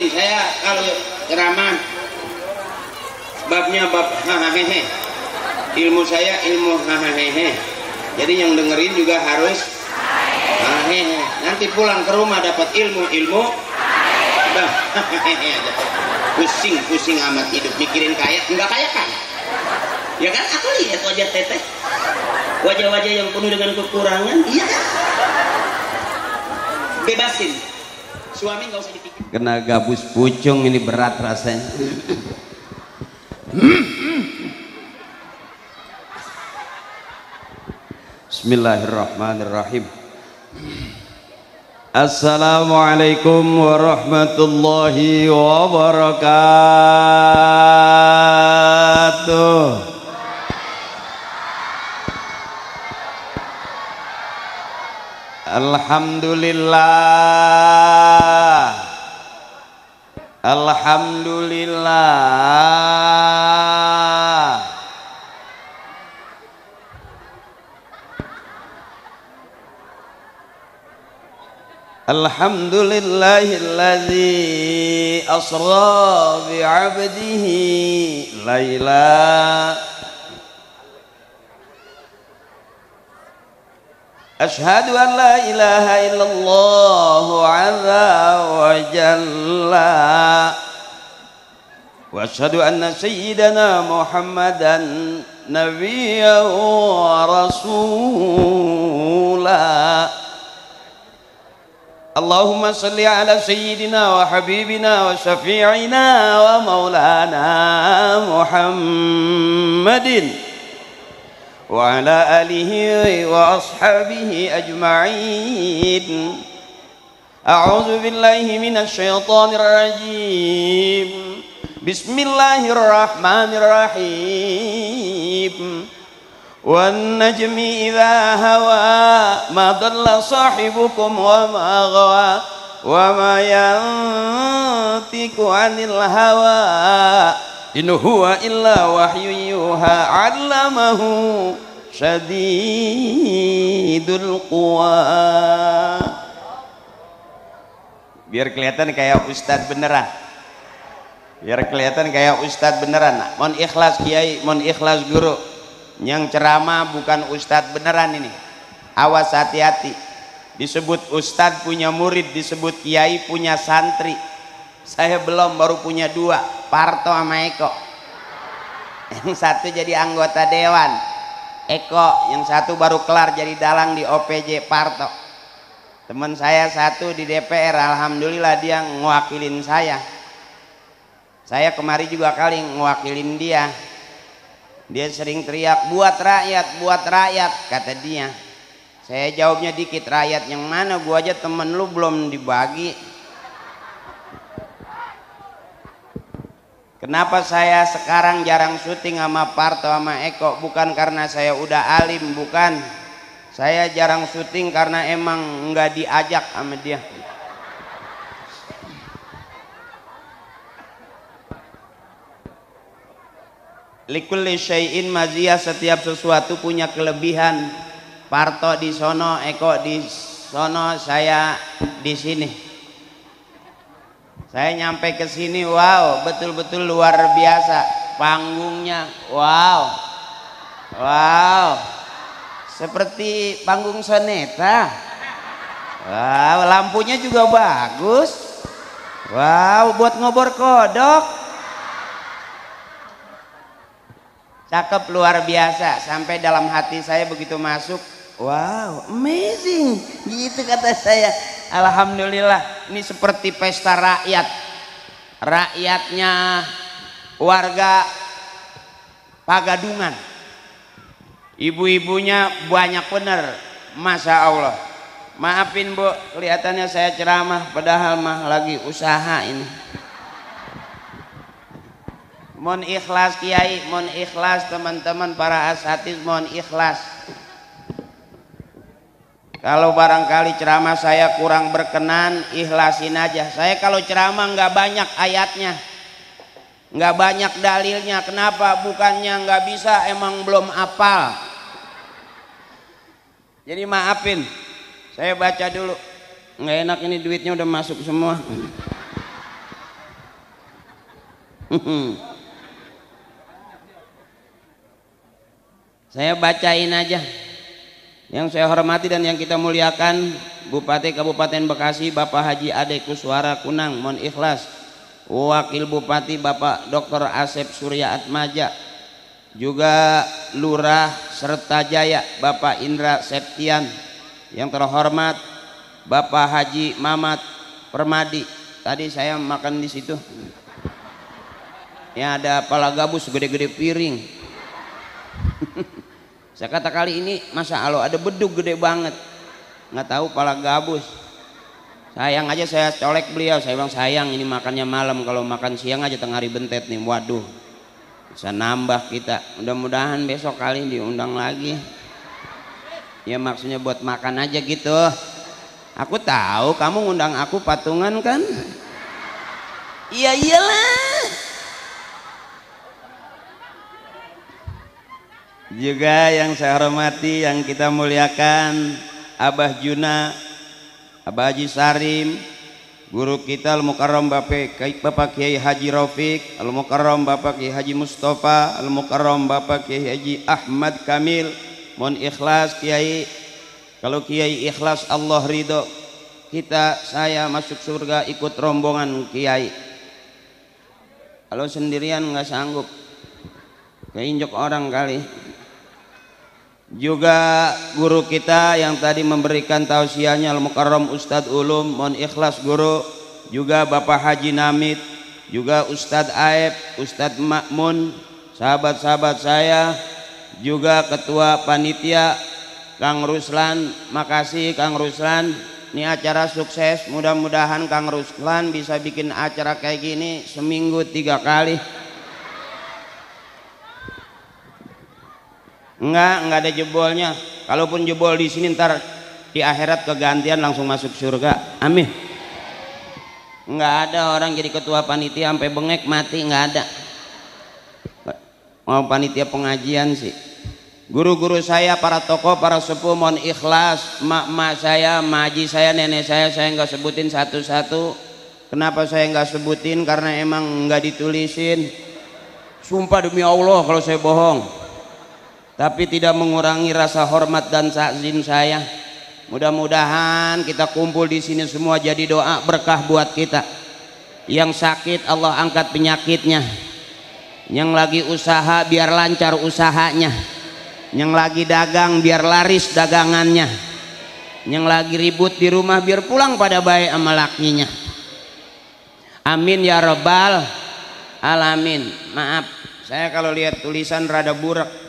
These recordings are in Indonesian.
Saya kalau ceramah babnya bab hahaha, ilmu saya ilmu hahaha, jadi yang dengerin juga harus hahaha. Nanti pulang ke rumah dapat ilmu udah pusing amat hidup mikirin kaya enggak kaya kan ya kan. Aku lihat wajah teteh, wajah-wajah yang penuh dengan kekurangan, iya kan. Bebasin suami, nggak usah dipikir. Kena gabus pucung ini berat rasanya. Bismillahirrahmanirrahim. Assalamualaikum warahmatullahi wabarakatuh. Alhamdulillah, alhamdulillah. Alhamdulillahilladzi asra bi'abdihi laila. Ashhadu an la ilaha illallah azza wa jalla wa ashhadu anna sayyidana Muhammadan nabiyyan wa rasulah. Allahumma salli ala sayyidina wa habibina wa syafi'ina wa maulana Muhammadin wa ala alihi wa ashabihi ajma'in. A'udzu billahi minasy syaithanir rajim. Bismillahirrahmanirrahim. Wan najmi idza hawa ma dhalla sahibukum wa ma ghawa wa ma yantiqu 'anil hawa in huwa illa wahyun yuha 'allamahu syadidul quwa. Biar kelihatan kayak ustadz beneran, biar kelihatan kayak ustadz beneran. Mohon ikhlas kiai, mohon ikhlas guru. Yang ceramah bukan ustadz beneran ini, awas hati-hati. Disebut ustadz punya murid, disebut kiai punya santri. Saya belum, baru punya dua, Parto sama Eko. Yang satu jadi anggota dewan, Eko. Yang satu baru kelar jadi dalang di OPJ, Parto. Teman saya satu di DPR, alhamdulillah dia ngewakilin saya. Saya kemari juga kali ngewakilin dia. Dia sering teriak, buat rakyat, kata dia. Saya jawabnya dikit, rakyat yang mana, gua aja temen lu belum dibagi. Kenapa saya sekarang jarang syuting sama Parto sama Eko? Bukan karena saya udah alim, bukan. Saya jarang syuting karena emang nggak diajak sama dia. Likulli syai'in maziyah, setiap sesuatu punya kelebihan. Parto di sono, Eko di sono, saya di sini. Saya nyampe ke sini, wow, betul-betul luar biasa. Panggungnya, wow, seperti panggung soneta. Wow, lampunya juga bagus. Wow, buat ngobor kodok. Cakep, luar biasa. Sampai dalam hati saya begitu masuk, wow, amazing, gitu kata saya. Alhamdulillah, ini seperti pesta rakyat. Rakyatnya warga Pagadungan. Ibu-ibunya banyak bener, Masya Allah. Maafin Bu, kelihatannya saya ceramah, padahal mah lagi usaha ini. Mohon ikhlas kiai, mohon ikhlas teman-teman para asatiz, mohon ikhlas. Kalau barangkali ceramah saya kurang berkenan, ikhlasin aja. Saya kalau ceramah nggak banyak ayatnya, nggak banyak dalilnya. Kenapa? Bukannya nggak bisa, emang belum hafal. Jadi maafin, saya baca dulu. Nggak enak ini, duitnya udah masuk semua. Saya bacain aja. Yang saya hormati dan yang kita muliakan Bupati Kabupaten Bekasi Bapak Haji Ade Kuswara Kunang, mohon ikhlas. Wakil Bupati Bapak Dr. Asep Surya Atmaja, juga Lurah Sertajaya Bapak Indra Septian, yang terhormat Bapak Haji Mamat Permadi. Tadi saya makan di situ. Ya ada pala gabus gede-gede piring. Saya kata kali ini masa Allah ada bedug gede banget, nggak tahu pala gabus. Sayang aja saya colek beliau, saya bilang sayang ini makannya malam, kalau makan siang aja tengah hari bentet nih, waduh bisa nambah kita. Mudah-mudahan besok kali diundang lagi. Ya maksudnya buat makan aja gitu. Aku tahu kamu ngundang aku patungan kan? Iya iyalah. Juga yang saya hormati, yang kita muliakan Abah Juna, Abah Haji Sarim, guru kita Al-Mukarram Bapak Kiai Haji Rafiq, Al-Mukarram Bapak Kiai Haji Mustafa, Al-Mukarram Bapak Kiai Haji Ahmad Kamil. Mohon ikhlas Kiai, kalau Kiai ikhlas Allah ridho kita, saya masuk surga ikut rombongan Kiai. Kalau sendirian nggak sanggup, keinjak orang kali. Juga guru kita yang tadi memberikan tausiahnya Al-Mukarram Ustadz Ulum, mohon ikhlas guru. Juga Bapak Haji Namid, juga Ustadz Aeb, Ustadz Makmun, sahabat-sahabat saya, juga Ketua Panitia Kang Ruslan. Makasih Kang Ruslan, ini acara sukses, mudah-mudahan Kang Ruslan bisa bikin acara kayak gini seminggu 3 kali. Enggak ada jebolnya. Kalaupun jebol di sini ntar di akhirat kegantian langsung masuk surga. Amin. Enggak ada orang jadi ketua panitia sampai bengek mati, enggak ada. Mau panitia pengajian sih. Guru-guru saya, para tokoh, para sepuh mohon ikhlas. Mak-mak saya, maji saya, nenek saya enggak sebutin satu-satu. Kenapa saya enggak sebutin? Karena emang enggak ditulisin. Sumpah demi Allah kalau saya bohong. Tapi tidak mengurangi rasa hormat dan takzim saya. Mudah-mudahan kita kumpul di sini semua jadi doa berkah buat kita. Yang sakit Allah angkat penyakitnya. Yang lagi usaha biar lancar usahanya. Yang lagi dagang biar laris dagangannya. Yang lagi ribut di rumah biar pulang pada baik sama lakinya. Amin ya rabbal alamin. Maaf, saya kalau lihat tulisan rada burak.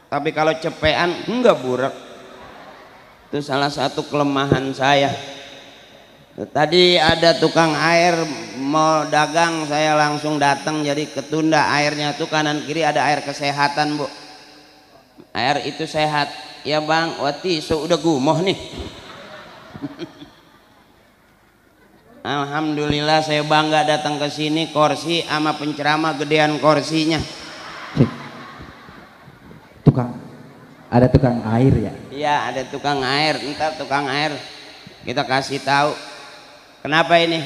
Tapi kalau cepean enggak burak. Itu salah satu kelemahan saya. Tadi ada tukang air mau dagang, saya langsung datang jadi ketunda airnya tuh, kanan kiri ada air kesehatan Bu. Air itu sehat. Ya Bang, wati so udah gumoh nih. Alhamdulillah saya bangga datang ke sini, kursi sama penceramah gedean kursinya. Ada tukang air ya? Iya ada tukang air, ntar tukang air kita kasih tahu. Kenapa ini?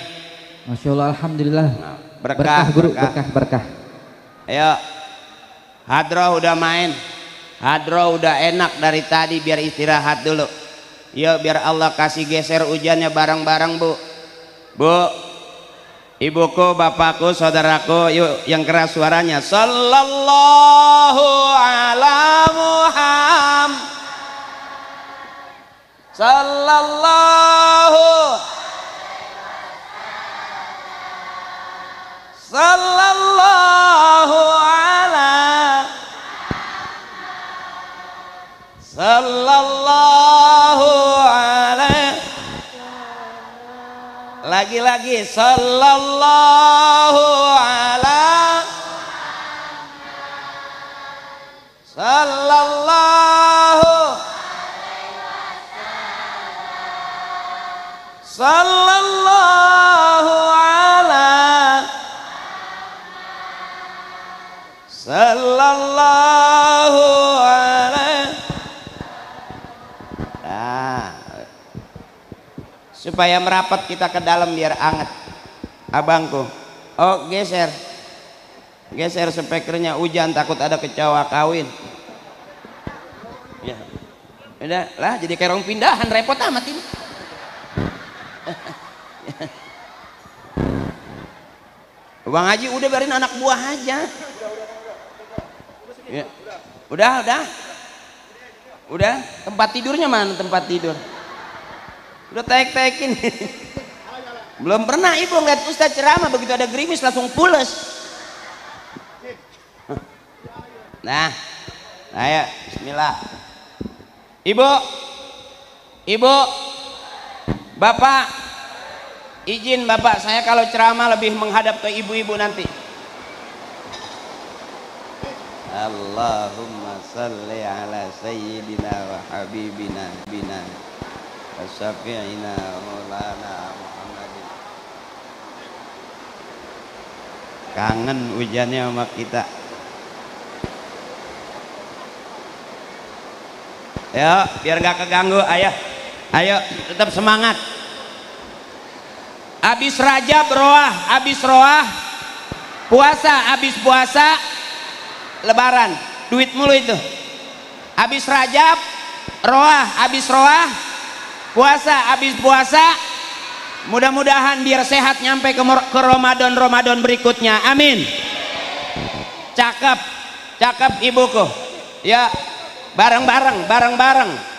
Masya Allah, alhamdulillah. Berkah guru, berkah. berkah. Ayo, hadroh udah main, hadroh udah enak dari tadi, biar istirahat dulu. Yuk biar Allah kasih geser hujannya bareng-bareng Bu. Bu, ibuku, bapakku, saudaraku, yuk yang keras suaranya. Sallallahu ala Muhammad. Sallallahu. Sallallahu ala. Sallallahu ala. Lagi-lagi sallallahu ala. Sallallahu. Sallallahu ala. Sallallahu ala. Nah, supaya merapat kita ke dalam biar anget. Abangku, oh geser. Geser speakernya, hujan takut ada kecoa kawin. Ya. Udah lah jadi kayak orang pindahan, repot amat ini. Bang Haji udah biarin anak buah aja. Ya. Udah, tempat tidurnya mana tempat tidur? Udah tek-tekin. Belum pernah ibu ngeliat Ustadz ceramah begitu ada gerimis langsung pules. Nah, ayo bismillah. Ibu, Bapak, izin Bapak saya kalau ceramah lebih menghadap ke ibu-ibu nanti. Allahumma salli ala sayyidina wa habibina bina wa syafi'ina maulana Muhammadin. Kangen hujannya sama kita. Ya, biar nggak keganggu, ayo tetap semangat. Habis Rajab roah, habis puasa Lebaran, duit mulu itu. Habis Rajab habis roah, habis puasa. Mudah-mudahan biar sehat nyampe ke Ramadan berikutnya. Amin. Cakep ibuku. Ya. Bareng-bareng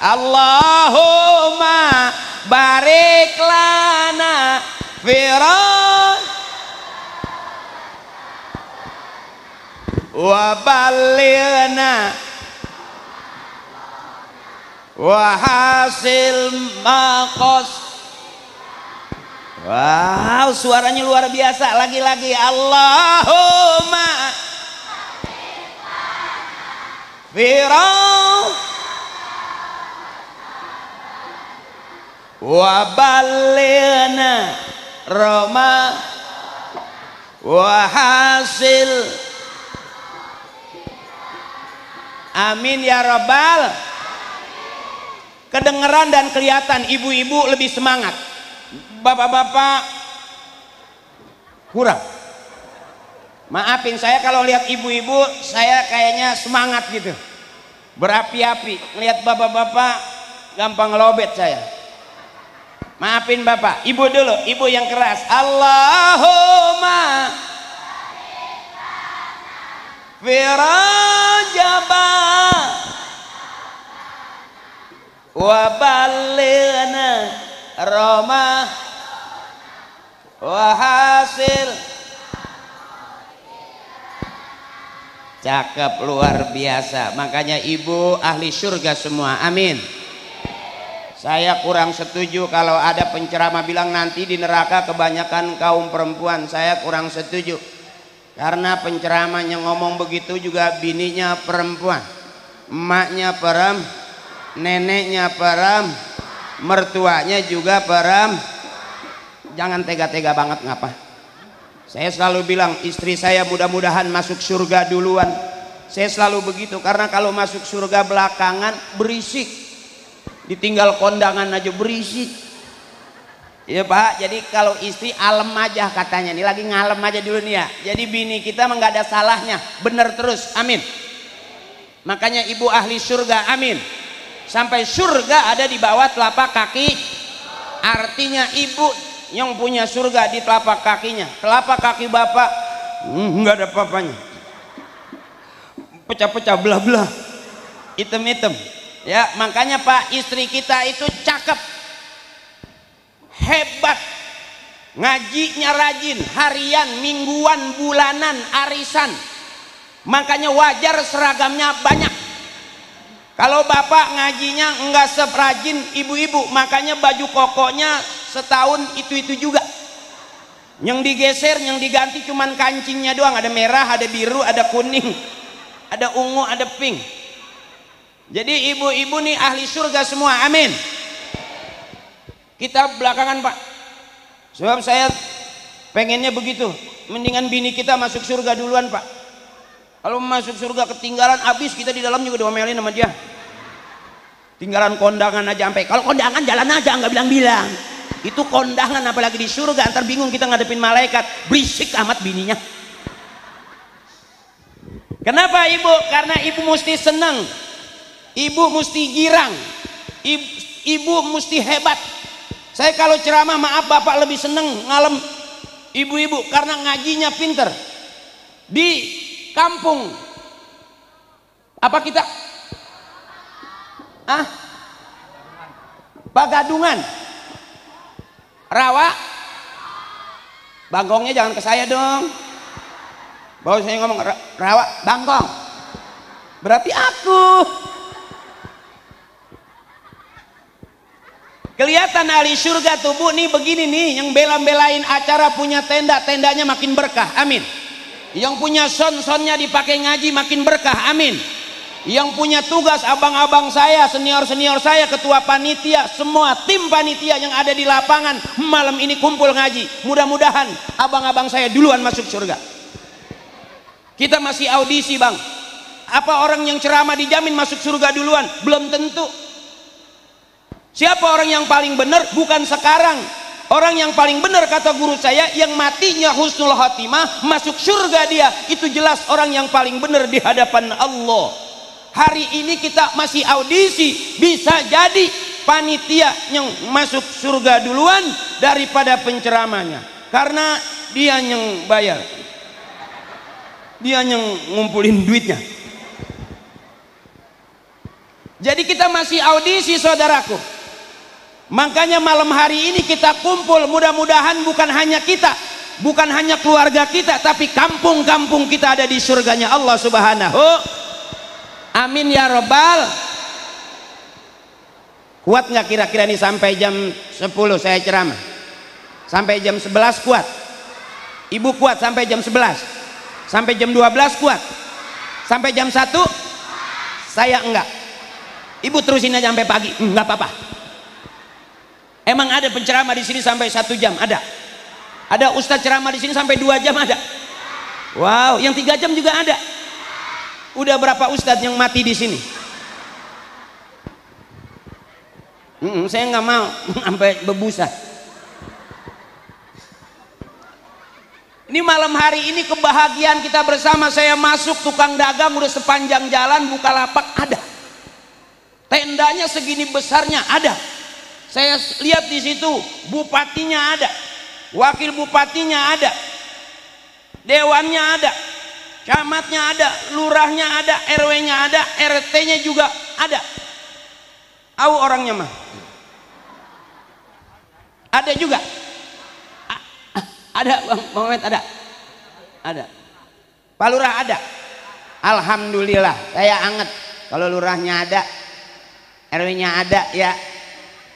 Allahumma barik lana firan wa balighna wa hasil maqas. Wow, suaranya luar biasa. Lagi-lagi Allahumma firau wa balina Roma wa hasil. Amin ya Rabbal. Kedengeran dan kelihatan ibu-ibu lebih semangat, bapak-bapak kurang. Maafin saya kalau lihat ibu-ibu saya kayaknya semangat gitu, berapi-api. Lihat bapak-bapak gampang ngelobet saya. Maafin bapak, ibu dulu, ibu yang keras. Allahumma firajaba wa balina Roma wa hasil. Cakep luar biasa. Makanya ibu ahli surga semua. Amin. Saya kurang setuju kalau ada penceramah bilang nanti di neraka kebanyakan kaum perempuan. Saya kurang setuju. Karena penceramah yang ngomong begitu juga bininya perempuan, emaknya neneknya mertuanya juga Jangan tega-tega banget ngapa? Saya selalu bilang istri saya mudah-mudahan masuk surga duluan. Saya selalu begitu karena kalau masuk surga belakangan berisik. Ditinggal kondangan aja berisik. Ya Pak, jadi kalau istri alem aja katanya. Ini lagi ngalem aja dulu nih ya. Jadi bini kita mah nggak ada salahnya, bener terus. Amin. Makanya ibu ahli surga, amin. Sampai surga ada di bawah telapak kaki. Artinya ibu yang punya surga di telapak kakinya. Telapak kaki bapak nggak ada apa-apanya, pecah-pecah, belah-belah, hitam-hitam. Ya makanya Pak, istri kita itu cakep, hebat, ngajinya rajin, harian, mingguan, bulanan, arisan. Makanya wajar seragamnya banyak. Kalau bapak ngajinya enggak seperajin ibu-ibu, makanya baju kokonya setahun itu juga. Yang digeser, yang diganti cuman kancingnya doang. Ada merah, ada biru, ada kuning, ada ungu, ada pink. Jadi ibu-ibu nih ahli surga semua, amin. Kita belakangan Pak, sebab saya pengennya begitu. Mendingan bini kita masuk surga duluan Pak. Kalau masuk surga ketinggalan habis, kita di dalam juga diomelin sama dia. Tinggalan kondangan aja sampai. Kalau kondangan jalan aja nggak bilang-bilang. Itu kondangan apalagi di surga, antar bingung kita ngadepin malaikat. Berisik amat bininya. Kenapa ibu? Karena ibu mesti senang, ibu mesti girang, ibu mesti hebat. Saya kalau ceramah, maaf bapak lebih senang ngalem ibu-ibu karena ngajinya pinter. Di kampung apa kita? Pagadungan, rawa, bangkongnya jangan ke saya dong. Baru saya ngomong rawa, bangkong, berarti aku. Kelihatan ahli surga tubuh nih begini nih, yang bela-belain acara punya tenda, tendanya makin berkah, amin. Yang punya son-sonnya dipakai ngaji makin berkah, amin. Yang punya tugas abang-abang saya, senior-senior saya, ketua panitia, semua tim panitia yang ada di lapangan malam ini kumpul ngaji. Mudah-mudahan abang-abang saya duluan masuk surga. Kita masih audisi bang. Apa orang yang ceramah dijamin masuk surga duluan? Belum tentu. Siapa orang yang paling benar? Bukan sekarang. Orang yang paling benar kata guru saya, yang matinya husnul khotimah masuk surga dia. Itu jelas orang yang paling benar di hadapan Allah. Hari ini kita masih audisi, bisa jadi panitia yang masuk surga duluan daripada penceramahnya, karena dia yang bayar, dia yang ngumpulin duitnya. Jadi kita masih audisi saudaraku. Makanya malam hari ini kita kumpul, mudah-mudahan bukan hanya kita, bukan hanya keluarga kita, tapi kampung-kampung kita ada di surganya Allah Subhanahu. Amin ya robbal. Kuat nggak kira-kira nih sampai jam 10 saya ceramah? Sampai jam 11 kuat? Ibu kuat sampai jam 11? Sampai jam 12 kuat? Sampai jam 1? Saya enggak. Ibu terusin aja sampai pagi, enggak apa-apa. Emang ada penceramah di sini sampai 1 jam? Ada. Ada ustadz ceramah di sini sampai 2 jam? Ada. Wow, yang 3 jam juga ada. Udah berapa ustadz yang mati di sini? Saya nggak mau sampai bebusa. Ini malam hari ini kebahagiaan kita bersama. Saya masuk tukang dagang udah sepanjang jalan, Bukalapak ada. Tendanya segini besarnya ada. Saya lihat di situ bupatinya ada, wakil bupatinya ada, dewannya ada, camatnya ada, lurahnya ada, RW-nya ada, RT-nya juga ada. Tahu orangnya mah? Ada juga. Ada Bang Muhammad, ada. Ada. Pak Lurah ada. Alhamdulillah, saya anget kalau lurahnya ada, RW-nya ada ya.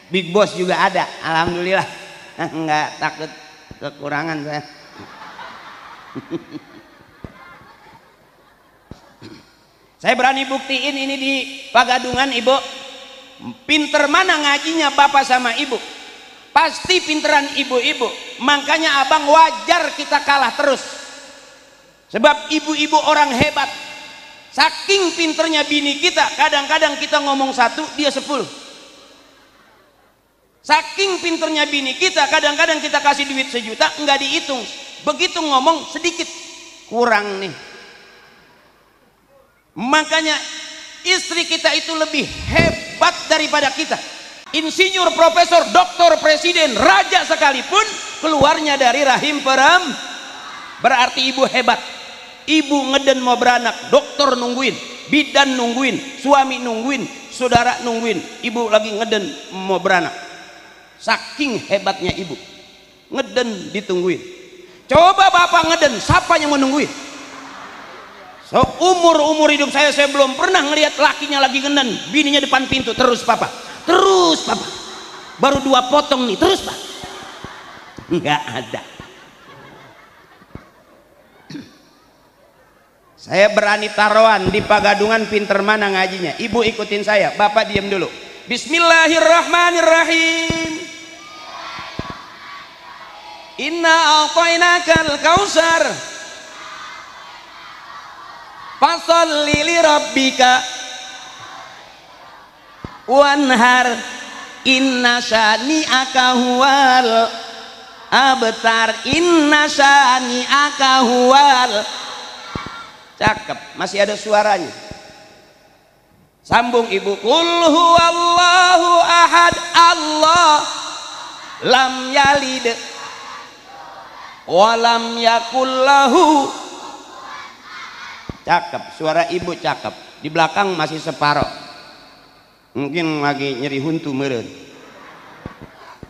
Big Boss juga ada. Alhamdulillah. Enggak takut kekurangan saya. Saya berani buktiin ini di Pagadungan, Ibu. Pinter mana ngajinya bapak sama ibu? Pasti pinteran ibu-ibu. Makanya abang wajar kita kalah terus. Sebab ibu-ibu orang hebat. Saking pinternya bini kita, kadang-kadang kita ngomong 1, dia 10. Saking pinternya bini kita, kadang-kadang kita kasih duit 1 juta, enggak dihitung. Begitu ngomong sedikit, kurang nih. Makanya istri kita itu lebih hebat daripada kita. Insinyur, profesor, doktor, presiden, raja sekalipun keluarnya dari rahim berarti ibu hebat. Ibu ngeden mau beranak, dokter nungguin, bidan nungguin, suami nungguin, saudara nungguin, ibu lagi ngeden mau beranak. Saking hebatnya ibu, ngeden ditungguin. Coba bapak ngeden, siapa yang mau nungguin? So, umur hidup saya belum pernah ngelihat lakinya lagi ngeden, bininya depan pintu, terus papa, baru 2 potong nih, terus pak, nggak ada. Saya berani taruhan di Pagadungan pinter mana ngajinya. Ibu ikutin saya, bapak diam dulu. Bismillahirrahmanirrahim. Inna a'tainakal kausar fasholli li rabbika wanhar inna syani'aka huwal abtar. Inna syani'aka huwal Cakep, masih ada suaranya. Sambung ibu. Qul huwallahu ahad, Allah lam yalid walam yakullahu. Cakep, suara ibu cakep. Di belakang masih separoh, mungkin lagi nyeri huntu meren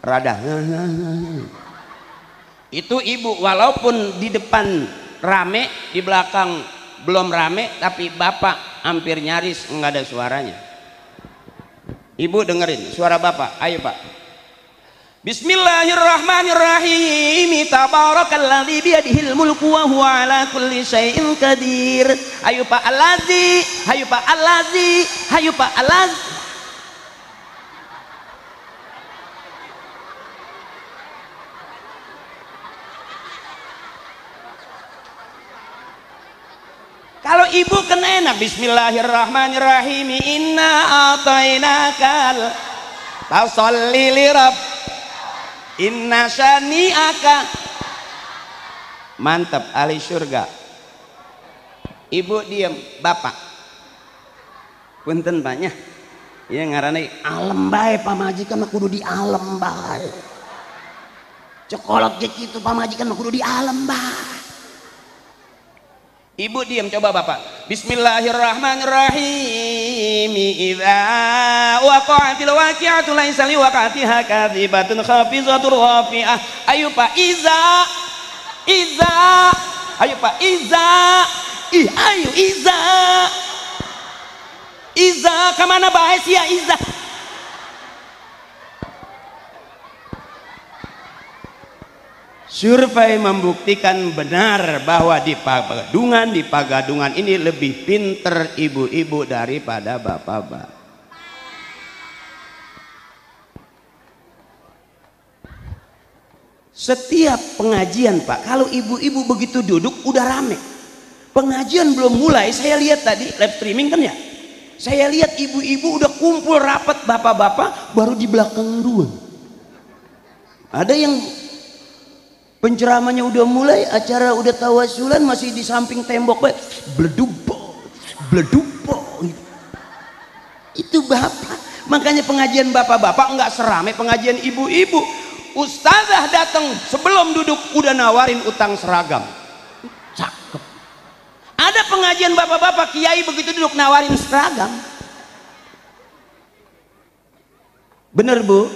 rada. Itu ibu, walaupun di depan rame, di belakang belum rame, tapi bapak hampir nyaris nggak ada suaranya. Ibu dengerin suara bapak, ayo pak. Bismillahirrahmanirrahim. Tabarakalladzi biyadihil mulku wa huwa ala kulli syai'in qadir. Ayo Pak Alazi, ayo Pak Alazi, ayo Pak Alazi. Kalau ibu kan enak. Bismillahirrahmanirrahim. Inna a'tainakal fasolli lirabb inna syani'aka. Mantap, ahli surga. Ibu diam, bapak punten banyak ya ngaranna alem bae pamajikan mah kudu di alem bae. Cokolot ge kitu pamajikan mah kudu di alem bae. Ibu diam, coba bapak. Bismillahirrahmanirrahim. Idza waqa'atil waqi'atu laisa liwaqa'atiha kadhibatun khafizatur rafi'ah. Ayo Pak, iza. Ayo Pak, iza. Ayo iza. Iza kemana bae sia iza? Survei membuktikan benar bahwa di Pagadungan ini lebih pinter ibu-ibu daripada bapak-bapak. Setiap pengajian Pak, kalau ibu-ibu begitu duduk udah rame. Pengajian belum mulai, saya lihat tadi live streaming kan ya. Saya lihat ibu-ibu udah kumpul rapat, bapak-bapak baru di belakang ruang. Ada yang penceramanya udah mulai, acara udah tawasulan masih di samping tembok, bledupo gitu. Itu bapak. Makanya pengajian bapak-bapak nggak seramai pengajian ibu-ibu. Ustazah datang sebelum duduk udah nawarin utang seragam. Cakep. Ada pengajian bapak-bapak kiai begitu duduk nawarin seragam. Bener bu?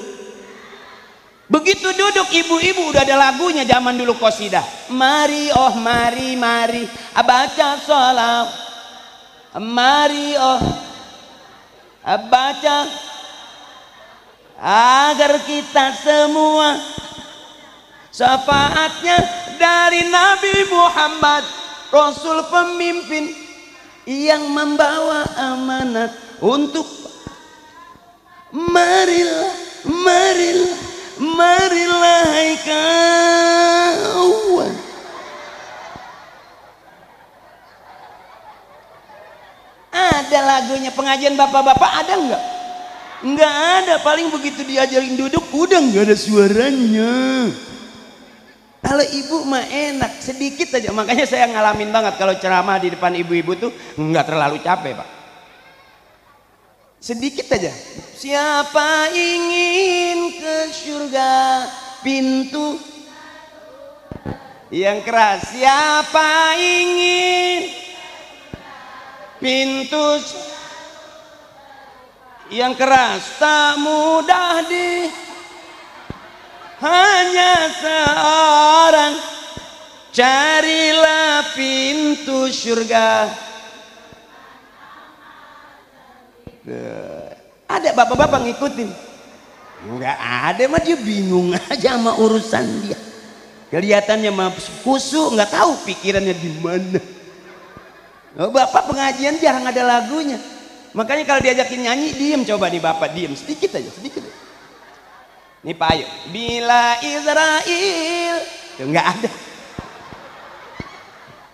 Begitu duduk ibu-ibu udah ada lagunya zaman dulu qasidah. Mari oh mari baca sholawat. Mari oh baca agar kita semua syafaatnya dari Nabi Muhammad, Rasul pemimpin yang membawa amanat untuk marilah hai kawan. Ada lagunya pengajian bapak-bapak ada enggak? Enggak ada, paling begitu diajarin duduk udah enggak ada suaranya. Kalau ibu mah enak, sedikit aja. Makanya saya ngalamin banget kalau ceramah di depan ibu-ibu tuh enggak terlalu capek Pak. Sedikit aja. Siapa ingin ke surga, pintu yang keras. Siapa ingin pintu yang keras tak mudah hanya seorang. Carilah pintu surga. Ada bapak-bapak ngikutin? Enggak ada, mah dia bingung aja sama urusan dia. Kelihatannya mah khusyuk, nggak tahu pikirannya di mana. Bapak pengajian jarang ada lagunya. Makanya kalau diajakin nyanyi diem, coba nih bapak diem sedikit aja, sedikit. Nih Pak ayo. Bila Israel, tuh nggak ada.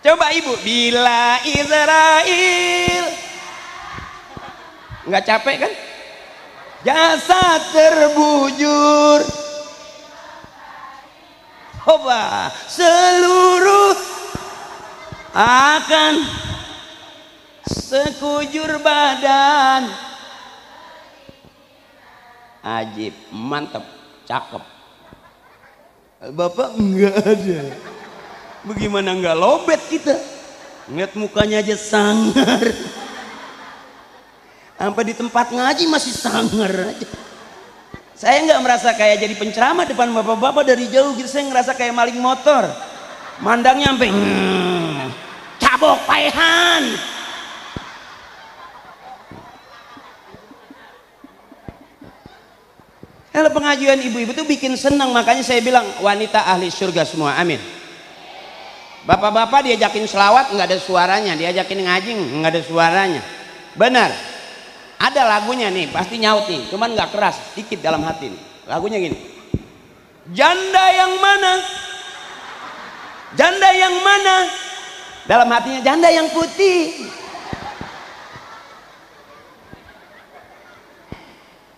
Coba ibu, bila Israel, nggak capek kan? Jasad terbujur, coba seluruh akan sekujur badan. Ajib, mantep, cakep. Bapak enggak ada. Bagaimana enggak lobet kita? Ngeliat mukanya aja sangar. Sampai di tempat ngaji masih sangar aja. Saya nggak merasa kayak jadi penceramah depan bapak-bapak dari jauh gitu. Saya ngerasa kayak maling motor. Mandangnya sampai cabok paehan. Kalau pengajian ibu-ibu tuh bikin senang, makanya saya bilang wanita ahli surga semua, amin. Bapak-bapak diajakin selawat nggak ada suaranya, diajakin ngaji nggak ada suaranya. Benar. Ada lagunya nih, pasti nyaut nih, cuman nggak keras, dikit dalam hati nih. Lagunya gini. Janda yang mana? Janda yang mana? Dalam hatinya janda yang putih.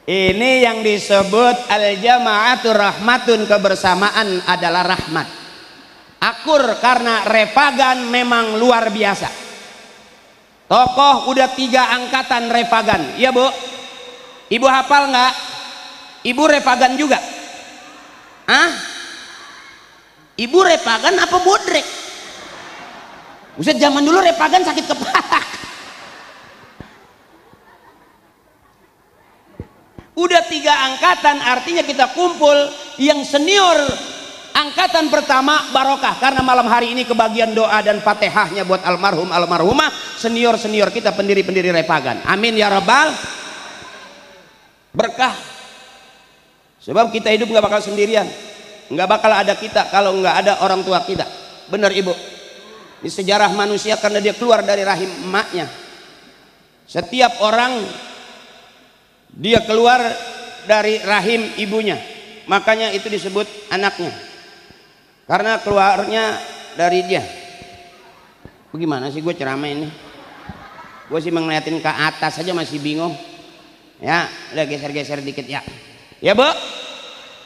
Ini yang disebut al-jama'atur rahmatun, kebersamaan adalah rahmat. Akur karena repagan memang luar biasa. Tokoh udah 3 angkatan repagan, iya Bu? Ibu hafal nggak? Ibu repagan juga? Ah? Ibu repagan apa bodrek? Buset, zaman dulu repagan sakit kepala. Udah 3 angkatan, artinya kita kumpul yang senior. Angkatan pertama barokah karena malam hari ini kebagian doa dan fatihahnya buat almarhum almarhumah senior kita pendiri repagan, amin ya rabbal berkah. Sebab kita hidup nggak bakal sendirian, nggak bakal ada kita kalau nggak ada orang tua kita. Benar ibu? Di sejarah manusia karena dia keluar dari rahim emaknya. Setiap orang dia keluar dari rahim ibunya, makanya itu disebut anaknya. Karena keluarnya dari dia. Bagaimana sih gue ceramah ini? Gue sih ngeliatin ke atas aja masih bingung. Ya, udah geser-geser dikit ya. Ya Bu,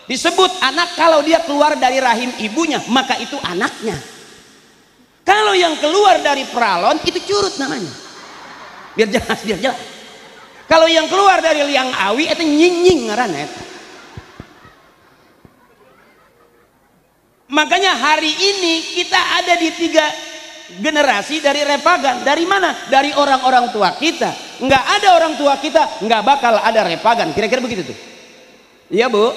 disebut anak kalau dia keluar dari rahim ibunya, maka itu anaknya. Kalau yang keluar dari peralon itu curut namanya. Biar jelas, biar jelas. Kalau yang keluar dari liang awi itu nying-nying ngaranna. Makanya hari ini kita ada di 3 generasi dari repagan. Dari mana? Dari orang-orang tua kita. Nggak ada orang tua kita, nggak bakal ada repagan. Kira-kira begitu tuh. Iya Bu.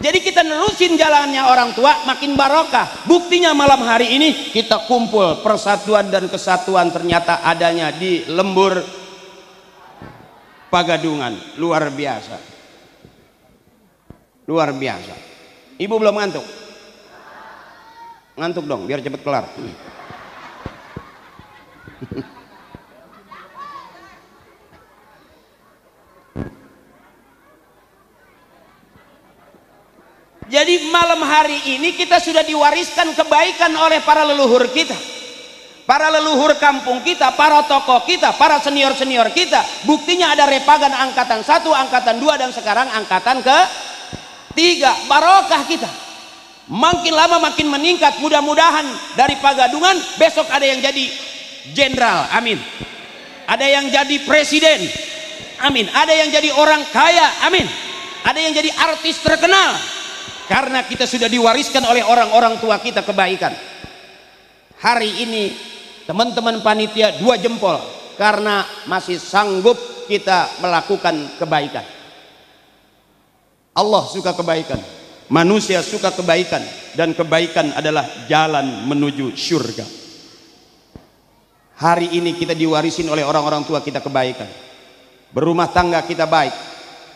Jadi kita nerusin jalannya orang tua, makin barokah. Buktinya malam hari ini kita kumpul, persatuan dan kesatuan ternyata adanya di lembur Pagadungan. Luar biasa. Luar biasa. Ibu belum ngantuk? Ngantuk dong biar cepet kelar. Jadi malam hari ini kita sudah diwariskan kebaikan oleh para leluhur kita, para leluhur kampung kita, para tokoh kita, para senior-senior kita. Buktinya ada repagan angkatan 1, angkatan 2 dan sekarang angkatan ke-3. Barokah kita. Makin lama makin meningkat, mudah-mudahan dari Pagadungan besok ada yang jadi jenderal, amin. Ada yang jadi presiden, amin. Ada yang jadi orang kaya, amin. Ada yang jadi artis terkenal, karena kita sudah diwariskan oleh orang-orang tua kita kebaikan. Hari ini teman-teman panitia 2 jempol karena masih sanggup kita melakukan kebaikan. Allah suka kebaikan, manusia suka kebaikan, dan kebaikan adalah jalan menuju surga. Hari ini kita diwarisin oleh orang-orang tua kita kebaikan. Berumah tangga kita baik,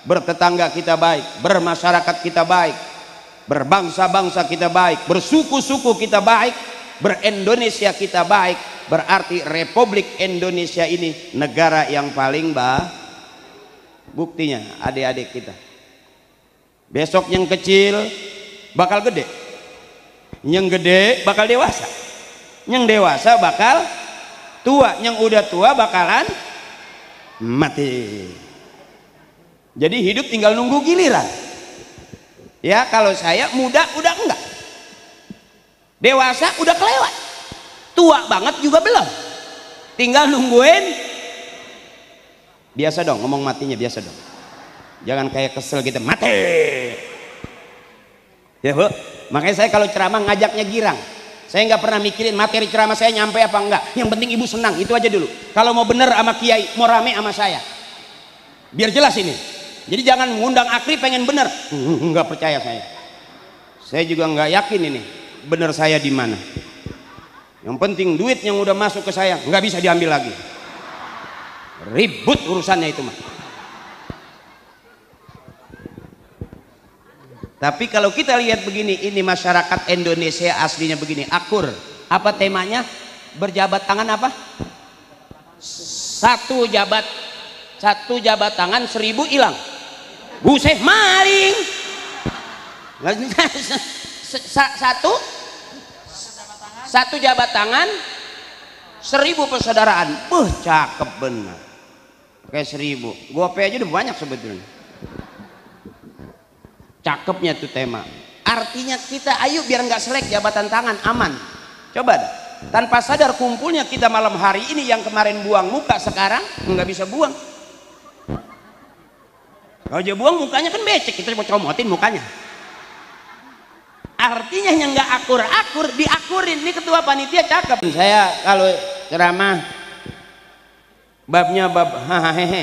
bertetangga kita baik, bermasyarakat kita baik, berbangsa-bangsa kita baik, bersuku-suku kita baik, ber-Indonesia kita baik. Berarti Republik Indonesia ini negara yang paling baik. Buktinya adik-adik kita. Besok yang kecil bakal gede, yang gede bakal dewasa, yang dewasa bakal tua, yang udah tua bakalan mati. Jadi hidup tinggal nunggu giliran. Ya, kalau saya muda udah enggak, dewasa udah kelewat, tua banget juga belum, tinggal nungguin Biasa dong ngomong matinya, biasa dong. Jangan kayak kesel gitu, mati. Ya Bu, makanya saya kalau ceramah ngajaknya girang. Saya nggak pernah mikirin materi ceramah saya nyampe apa enggak. Yang penting ibu senang, itu aja dulu. Kalau mau bener sama kiai, mau rame sama saya. Biar jelas ini. Jadi jangan ngundang akri pengen bener. Nggak percaya saya. Saya juga nggak yakin ini bener saya di mana. Yang penting duit yang udah masuk ke saya nggak bisa diambil lagi. Ribut urusannya itu mah. Tapi kalau kita lihat begini, ini masyarakat Indonesia aslinya begini, akur. Apa temanya? Berjabat tangan apa? Satu jabat tangan 1000 hilang. Buset, maling. Satu jabat tangan 1000 persaudaraan. Cakep benar. Kayak 1000. Gope aja udah banyak sebetulnya. Cakepnya tuh tema. Artinya kita ayo biar nggak selek jabatan tangan, aman. Coba dah. Tanpa sadar kumpulnya kita malam hari ini, yang kemarin buang muka sekarang nggak bisa buang. Kalau aja buang mukanya kan becek, kita mau comotin mukanya. Artinya yang nggak akur-akur diakurin. Ini ketua panitia cakep. Saya kalau ceramah babnya bab hahaha.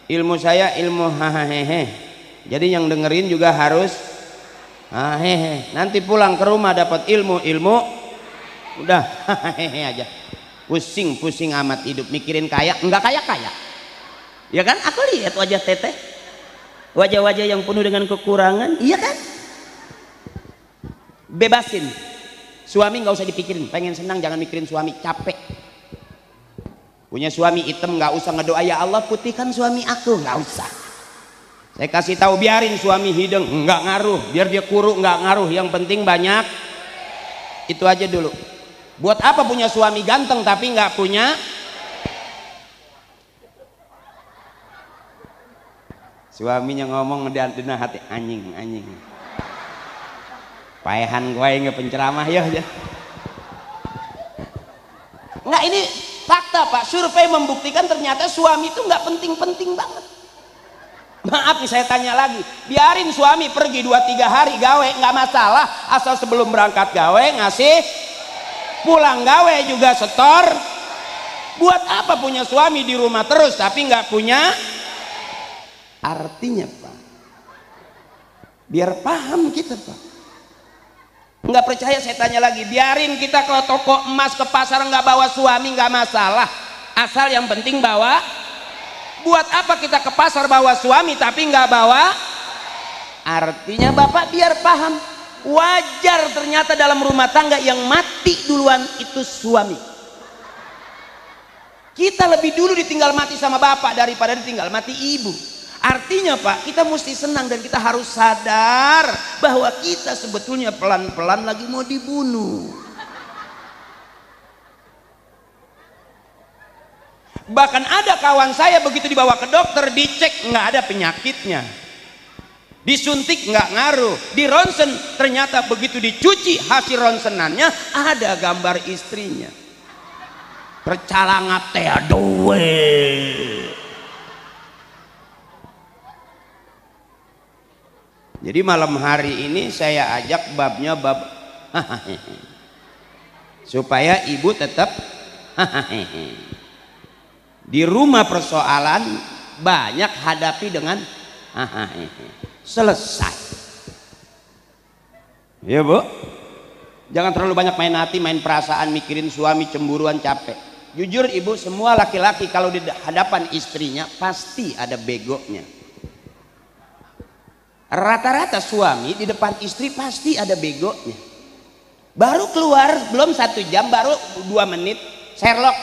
Ilmu saya ilmu hahaha. Jadi yang dengerin juga harus hahehe. Nanti pulang ke rumah dapat ilmu udah hahehe aja. Pusing amat hidup mikirin kaya, enggak kaya. Ya kan? Aku lihat wajah teteh. Wajah-wajah yang penuh dengan kekurangan, iya kan? Bebasin. Suami nggak usah dipikirin, pengen senang jangan mikirin suami, capek. Punya suami hitam nggak usah ngedoa ya Allah putihkan suami aku, nggak usah. Saya kasih tahu biarin suami hidung, nggak ngaruh, biar dia kuruk nggak ngaruh, yang penting banyak. Itu aja dulu. Buat apa punya suami ganteng tapi nggak punya? Suaminya ngomong dina hati anjing. Paehan gue nggak penceramah ya. Nggak, ini fakta Pak, survei membuktikan ternyata suami itu nggak penting-penting banget. Maaf nih saya tanya lagi, biarin suami pergi 2-3 hari gawe nggak masalah, asal sebelum berangkat gawe ngasih, pulang gawe juga setor. Buat apa punya suami di rumah terus tapi nggak punya? Artinya Pak, biar paham kita Pak. Nggak percaya saya tanya lagi, biarin kita ke toko emas, ke pasar nggak bawa suami nggak masalah, asal yang penting bawa. Buat apa kita ke pasar bawa suami tapi nggak bawa? Artinya Bapak biar paham, wajar ternyata dalam rumah tangga yang mati duluan itu suami. Kita lebih dulu ditinggal mati sama bapak daripada ditinggal mati ibu. Artinya Pak, kita mesti senang dan kita harus sadar bahwa kita sebetulnya pelan-pelan lagi mau dibunuh. Bahkan ada kawan saya begitu dibawa ke dokter, dicek nggak ada penyakitnya, disuntik nggak ngaruh, di ronsen ternyata begitu dicuci hasil ronsenannya ada gambar istrinya. Percalangat teh aduwe. Jadi malam hari ini saya ajak babnya bab supaya ibu tetap di rumah persoalan banyak hadapi dengan selesai. Ya Bu, jangan terlalu banyak main hati, main perasaan, mikirin suami, cemburuan, capek. Jujur ibu, semua laki-laki kalau di hadapan istrinya pasti ada begonya. Rata-rata suami di depan istri pasti ada begonya. Baru keluar belum 1 jam, baru 2 menit, Sherlock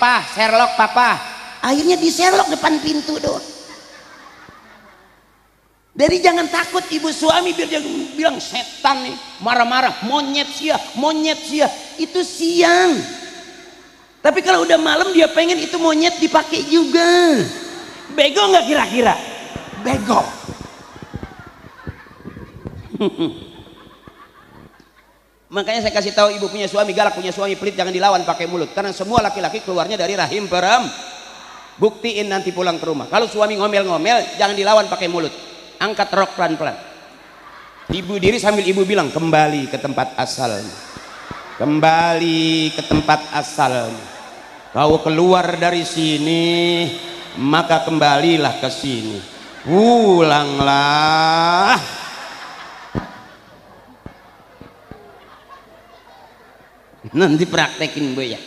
papa, akhirnya di Sherlock depan pintu doang. Jadi jangan takut ibu suami biar dia bilang setan nih, marah-marah, monyet sia, itu siang. Tapi kalau udah malam dia pengen itu monyet dipakai juga. Bego nggak kira-kira? Bego. Makanya saya kasih tahu, ibu punya suami galak, punya suami pelit, jangan dilawan pakai mulut, karena semua laki-laki keluarnya dari rahim Buktiin nanti pulang ke rumah. Kalau suami ngomel-ngomel, jangan dilawan pakai mulut. Angkat rok pelan-pelan. Ibu diri sambil ibu bilang, kembali ke tempat asalnya. Kembali ke tempat asalnya. Kau keluar dari sini, maka kembalilah ke sini. Pulanglah. Nanti praktekin Bu ya.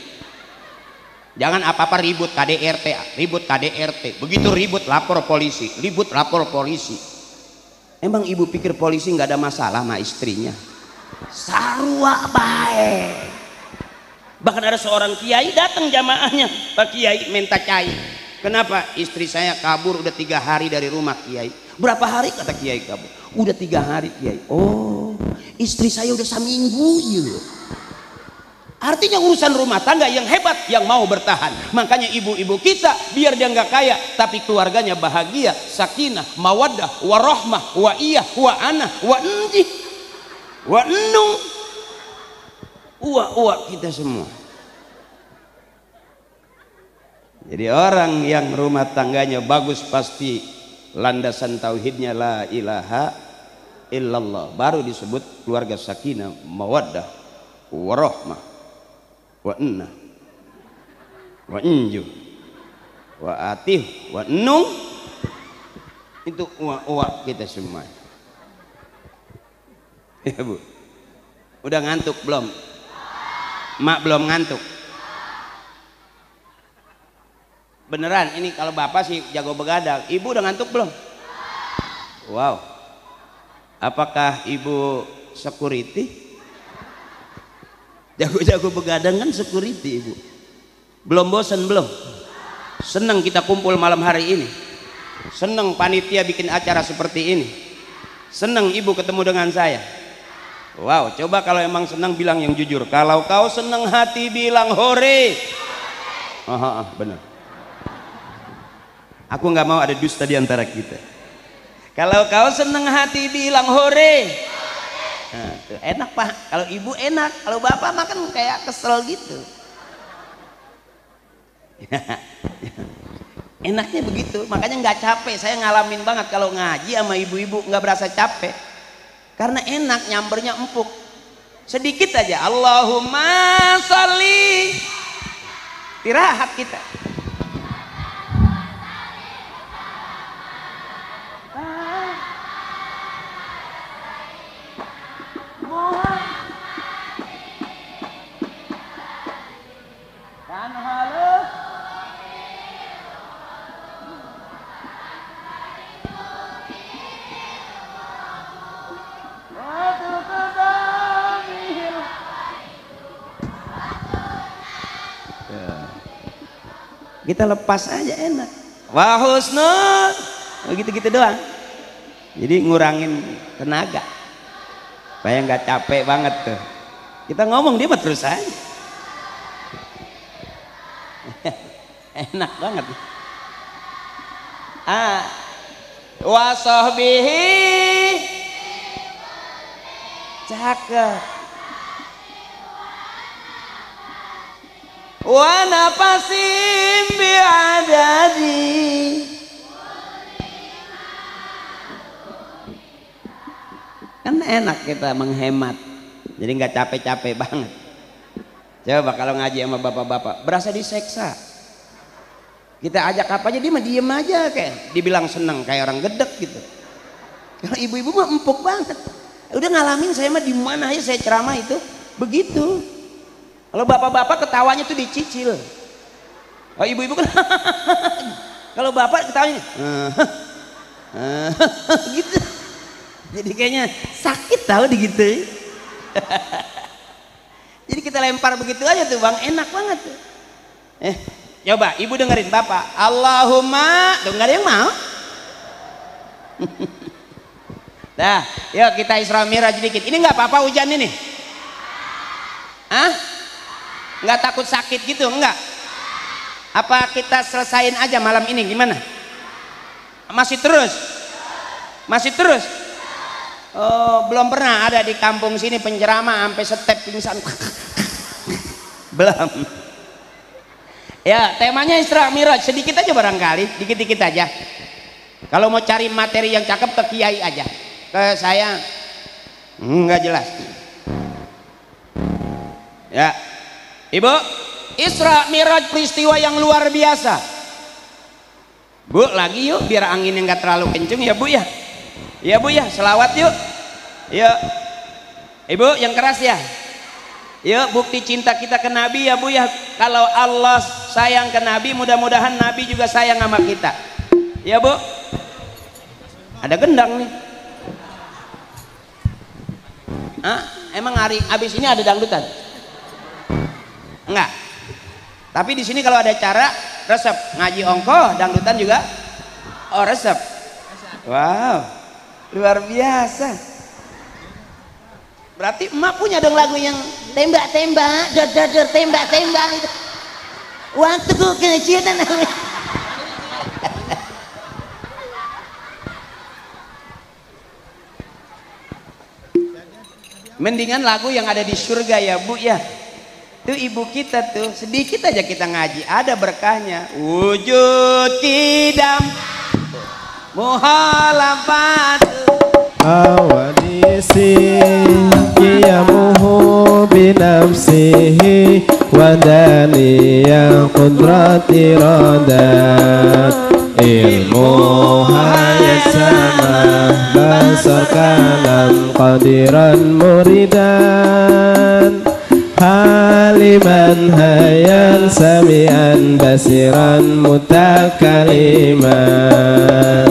Jangan apa-apa ribut KDRT, ribut KDRT. Begitu ribut lapor polisi, ribut lapor polisi. Emang ibu pikir polisi nggak ada masalah sama istrinya? Sarua baik. Bahkan ada seorang kiai datang jamaahnya, Pak Kiai minta cai. Kenapa? Istri saya kabur udah 3 hari dari rumah Kiai. Berapa hari kata Kiai kabur? Udah 3 hari Kiai. Oh, istri saya udah seminggu ya. Artinya urusan rumah tangga yang hebat, yang mau bertahan. Makanya ibu-ibu kita biar dia nggak kaya tapi keluarganya bahagia, sakinah, mawaddah, warahmah, wa iyah, wa ana, wa enjih, wa enung, uwa kita semua. Jadi orang yang rumah tangganya bagus pasti landasan tauhidnya la ilaha illallah, baru disebut keluarga sakinah, mawaddah, warahmah, wa enna, wa enju, wa atih, wa nung. Itu uwa kita semua. Ya Bu, udah ngantuk belum? Mak belum ngantuk? Beneran ini kalau bapak sih jago begadang. Ibu udah ngantuk belum? Wow. Apakah ibu security? Jago-jago begadang kan security ibu. Belum bosan belum? Senang kita kumpul malam hari ini. Senang panitia bikin acara seperti ini. Senang ibu ketemu dengan saya. Wow, coba kalau emang senang bilang yang jujur. Kalau kau senang hati bilang hore. Benar. Aku nggak mau ada dusta di antara kita. Kalau kau senang hati bilang hore. Nah, tuh, enak Pak. Kalau ibu enak, kalau bapak makan kayak kesel gitu. Enaknya begitu, makanya nggak capek. Saya ngalamin banget kalau ngaji sama ibu-ibu nggak berasa capek, karena enak, nyambernya empuk. Sedikit aja, Allahumma sholli, istirahat kita. Kita lepas aja enak. Wa husnul, gitu-gitu doang. Jadi ngurangin tenaga supaya nggak capek banget tuh. Kita ngomong dia mah terus aja. Enak banget. Wa sahbihi, cakep. Wa nafasim bi'adadi, kan enak kita menghemat, jadi nggak capek-capek banget. Coba kalau ngaji sama bapak-bapak berasa diseksa. Kita ajak apa aja dia mah diem aja, kayak dibilang seneng kayak orang gedek gitu. Kalau ibu-ibu mah empuk banget. Udah ngalamin saya mah di mana aja saya ceramah itu begitu. Kalau bapak-bapak ketawanya tuh dicicil. Oh ibu-ibu kan kalau bapak ketawanya gitu. Jadi kayaknya sakit tahu digituin. Jadi kita lempar begitu aja tuh Bang, enak banget tuh. Coba ibu dengerin bapak. Allahumma, tuh nggak ada yang mau. Dah, yuk kita Isra Mi'raj dikit. Ini nggak apa-apa hujan ini? Nggak takut sakit gitu? Enggak? Apa kita selesain aja malam ini gimana? Masih terus? Masih terus? Oh, belum pernah ada di kampung sini penceramah sampai step pingsan. Belum. Ya, temanya Isra Mi'raj, sedikit aja barangkali, dikit-dikit aja. Kalau mau cari materi yang cakep ke kiai aja. Ke saya nggak jelas. Ya. Ibu, Isra Mi'raj peristiwa yang luar biasa. Bu, lagi yuk biar anginnya nggak terlalu kenceng ya, Bu ya. Ya, Bu ya, selawat yuk. Yuk. Ibu yang keras ya. Yuk, bukti cinta kita ke Nabi ya, Bu ya. Kalau Allah sayang ke Nabi, mudah-mudahan Nabi juga sayang sama kita. Ya, Bu. Ada gendang nih. Hah? Emang hari abis ini ada dangdutan? Enggak. Tapi di sini kalau ada acara resep ngaji ongkoh, dangdutan juga. Oh, resep. Wow. Luar biasa. Berarti emak punya dong lagu yang tembak-tembak, dor-dor, tembak-tembak itu. Waktuku kecil dan mendingan lagu yang ada di surga ya, Bu ya. Tuh ibu kita tuh sedikit aja kita ngaji ada berkahnya. Wujud kidam muhalafat awadisi qiyamuhu binafsihi wadaniya qudrati radat ilmu hayat sama basar kalam qadiran muridan haliman hayan samian basiran mutakaliman.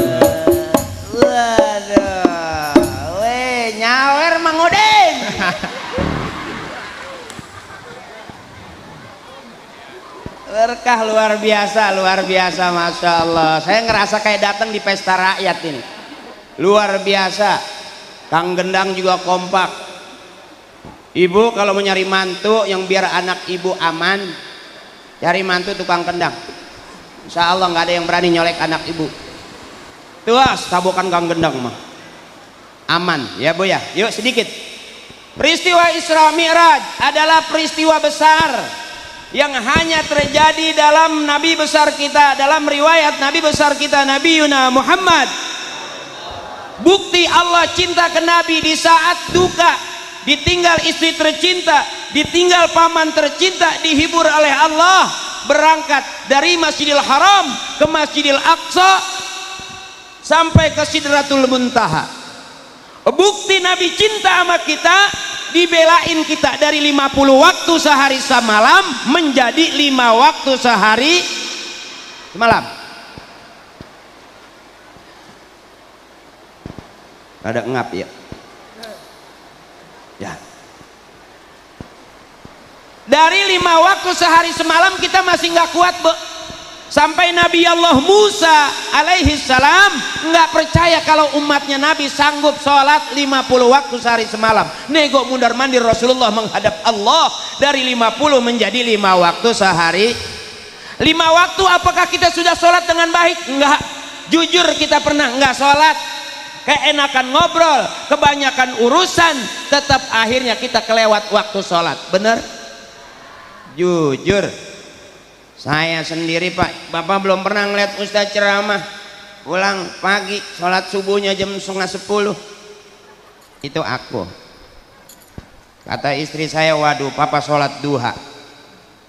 Berkah luar biasa, Masya Allah. Saya ngerasa kayak datang di pesta rakyat ini. Luar biasa. Kang Gendang juga kompak. Ibu kalau mau nyari mantu yang biar anak ibu aman, cari mantu tukang kendang. Insya Allah nggak ada yang berani nyolek anak ibu. Tuas tabokan Kang Gendang mah. Aman ya, Bu ya. Yuk sedikit. Peristiwa Isra Mi'raj adalah peristiwa besar yang hanya terjadi dalam Nabi besar kita, dalam riwayat Nabi besar kita, Nabi Yuna Muhammad. Bukti Allah cinta ke Nabi di saat duka, ditinggal istri tercinta, ditinggal paman tercinta, dihibur oleh Allah, berangkat dari Masjidil Haram ke Masjidil Aqsa sampai ke Sidratul Muntaha. Bukti Nabi cinta sama kita, dibelain kita dari 50 waktu sehari semalam menjadi 5 waktu sehari semalam. Ada ngap ya. Ya. Dari 5 waktu sehari semalam kita masih nggak kuat, Bu. Sampai Nabi Allah Musa alaihi salam nggak percaya kalau umatnya Nabi sanggup sholat 50 waktu sehari semalam. Nego mundar mandir Rasulullah menghadap Allah dari 50 menjadi 5 waktu sehari. 5 waktu apakah kita sudah sholat dengan baik? Enggak. Jujur kita pernah nggak sholat. Keenakan ngobrol, kebanyakan urusan, tetap akhirnya kita kelewat waktu sholat. Bener? Jujur. Saya sendiri Pak, Bapak belum pernah ngeliat Ustadz ceramah pulang pagi sholat subuhnya jam 9:30. Itu aku. Kata istri saya, waduh Papa sholat duha,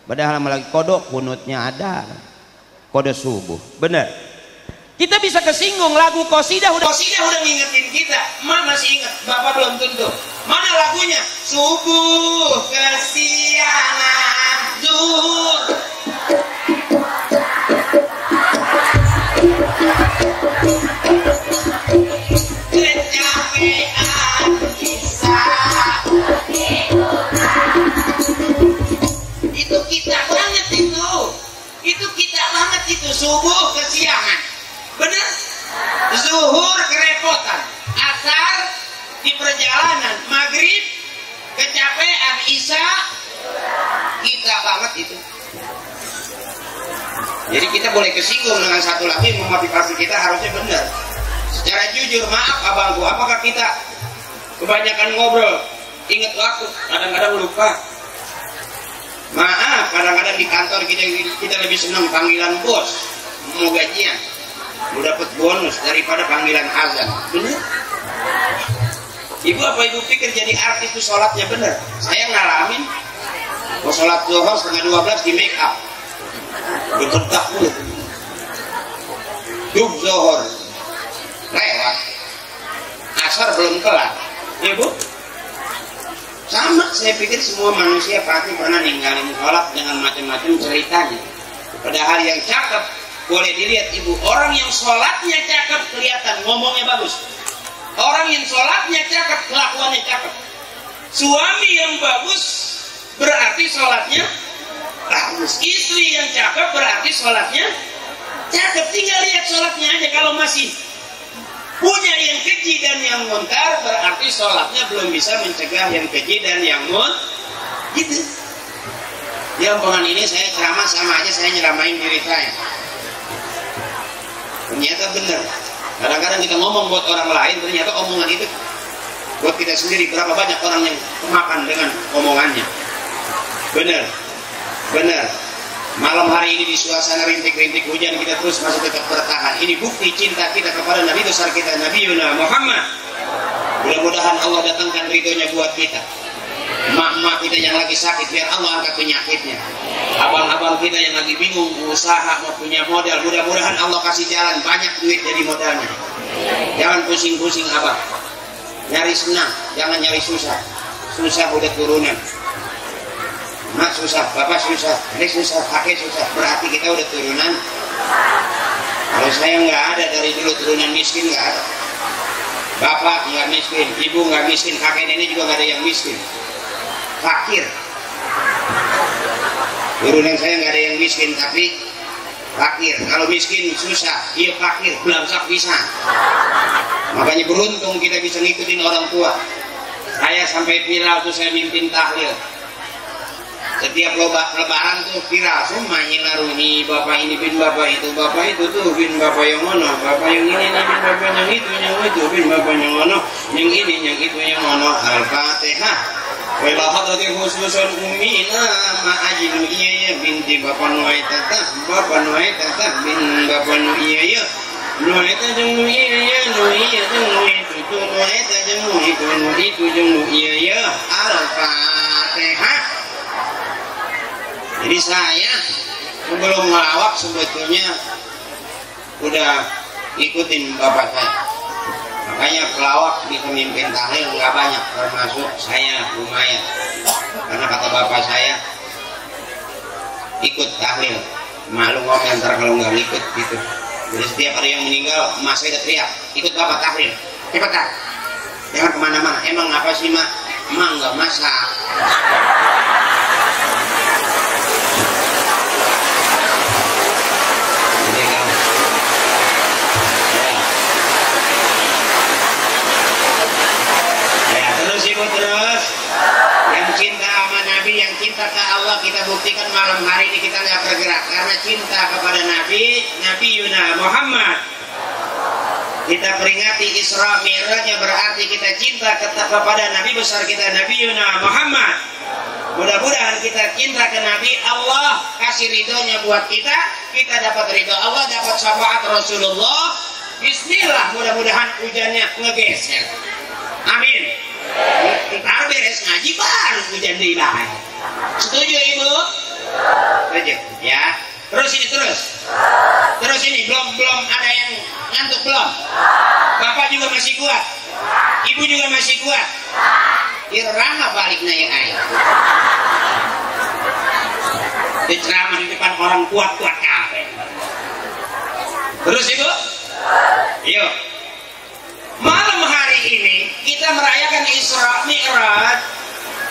padahal lagi kodok kunutnya ada kode subuh. Bener. Kita bisa kesinggung lagu qasidah udah ngingetin kita. Mak masih ingat, Bapak belum tentu. Mana lagunya? Subuh kesiangan zuhur. Itu kita banget itu subuh kesiangan, bener. Zuhur kerepotan, asar di perjalanan, maghrib kecapean, isya kita banget itu. Jadi kita boleh kesinggung dengan satu lagu yang memotivasi kita harusnya benar. Secara jujur, maaf abangku, apakah kita kebanyakan ngobrol, ingat waktu, kadang-kadang lupa. Maaf, kadang-kadang di kantor kita lebih senang panggilan bos, mau gajian, mau dapat bonus daripada panggilan azan. Bener? Ibu apa ibu pikir jadi artis itu sholatnya bener? Saya ngalamin, mau sholat zuhur setengah 12 di make up, bergetak dulu, zuhur lewat, asar belum kelar, ibu. Sama, saya pikir semua manusia pasti pernah ninggalin sholat dengan macam-macam ceritanya. Padahal yang cakep, boleh dilihat ibu, orang yang sholatnya cakep kelihatan ngomongnya bagus. Orang yang sholatnya cakep, kelakuannya cakep. Suami yang bagus berarti sholatnya bagus. Istri yang cakep berarti sholatnya cakep. Tinggal lihat sholatnya aja. Kalau masih punya yang keji dan yang munkar, berarti sholatnya belum bisa mencegah yang keji dan yang gitu. Di rombongan ini saya ceramah sama aja saya nyeramain diri saya. Ternyata benar. Kadang-kadang kita ngomong buat orang lain, ternyata omongan itu buat kita sendiri. Berapa banyak orang yang kemakan dengan omongannya. Benar, benar. Malam hari ini di suasana rintik-rintik hujan kita terus masih tetap bertahan. Ini bukti cinta kita kepada Nabi besar kita, Nabi Muhammad. Mudah-mudahan Allah datangkan ridhonya buat kita. Mak-mak kita yang lagi sakit, biar Allah angkat penyakitnya. Abang-abang kita yang lagi bingung usaha mau punya modal, mudah-mudahan Allah kasih jalan, banyak duit jadi modalnya. Jangan pusing-pusing abang, nyari senang, jangan nyari susah. Susah udah turunan. Mak susah, bapak susah, adik susah, kakek susah, berarti kita udah turunan. Kalau saya nggak ada dari dulu turunan miskin, nggak ada. Bapak nggak miskin, ibu nggak miskin, kakek nenek juga nggak ada yang miskin. Fakir. Turunan saya nggak ada yang miskin, tapi fakir. Kalau miskin susah, iya fakir, belangsak bisa. Makanya beruntung kita bisa ngikutin orang tua. Saya sampai viral tuh saya mimpin tahlil. Setiap lebaran tuh viral, semua nyilaruni bapak ini bin bapak itu tuh bin bapak yang mana, bapak yang ini bin bapak yang itu bin bapak yang mana, yang ini yang itu yang mana. Al-Fatihah. Wa ila hadratil khususul ummina ma ajidu iya binti bapak nuaitatah bin bapak iya nuaita jeung nu iya nu itu nuaita jeung nu itu jeung nu iya. Al-Fatihah. Jadi saya sebelum melawak sebetulnya udah ikutin bapak saya. Makanya pelawak di pemimpin tahlil nggak banyak, termasuk saya lumayan. Karena kata bapak saya ikut tahlil, malu komentar kalau nggak ikut gitu. Jadi setiap hari yang meninggal, emak saya udah teriak, ikut bapak tahlil, cepetan, jangan kemana-mana. Emang apa sih mak? Emak nggak masak. Terus yang cinta sama Nabi, yang cinta ke Allah, kita buktikan malam hari ini kita nggak bergerak karena cinta kepada Nabi Muhammad. Kita peringati Isra Mi'rajnya, berarti kita cinta kepada Nabi besar kita Nabi Muhammad. Mudah-mudahan kita cinta ke Nabi, Allah kasih ridhonya buat kita, kita dapat ridho Allah, dapat syafaat Rasulullah. Bismillah, mudah-mudahan hujannya ngegeser. Amin. Ntar beres ngaji baru hujan di bahan. Setuju ibu? Setuju ya. Terus ini belum ada yang ngantuk belum? Bapak juga masih kuat, ibu juga masih kuat. Irama balik naik air. Diceramah di depan orang kuat-kuat kafe. Terus ibu? Yuk. Malam hari ini kita merayakan Isra Mi'raj.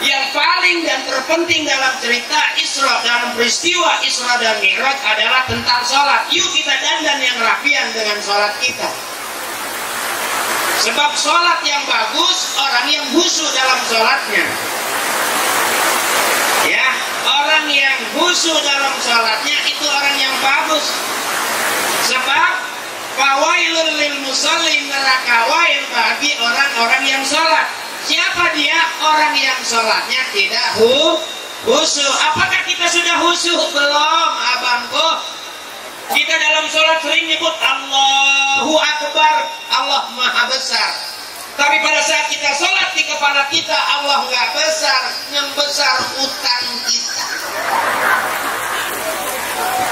Yang paling dan terpenting dalam cerita Isra, dalam peristiwa Isra dan Mi'raj adalah tentang sholat. Yuk kita dandan yang rapian dengan sholat kita. Sebab sholat yang bagus, orang yang khusyuk dalam sholatnya. Ya, orang yang khusyuk dalam sholatnya itu orang yang bagus. Sebab fawailul lil musallin, neraka wail bagi orang-orang yang sholat. Siapa dia? Orang yang sholatnya tidak Khusyuk. Apakah kita sudah khusyuk? Belum, abangku. Kita dalam sholat sering nyebut Allahu Akbar, Allah Maha Besar. Tapi pada saat kita sholat di kepala kita, Allah nggak besar, yang besar utang kita.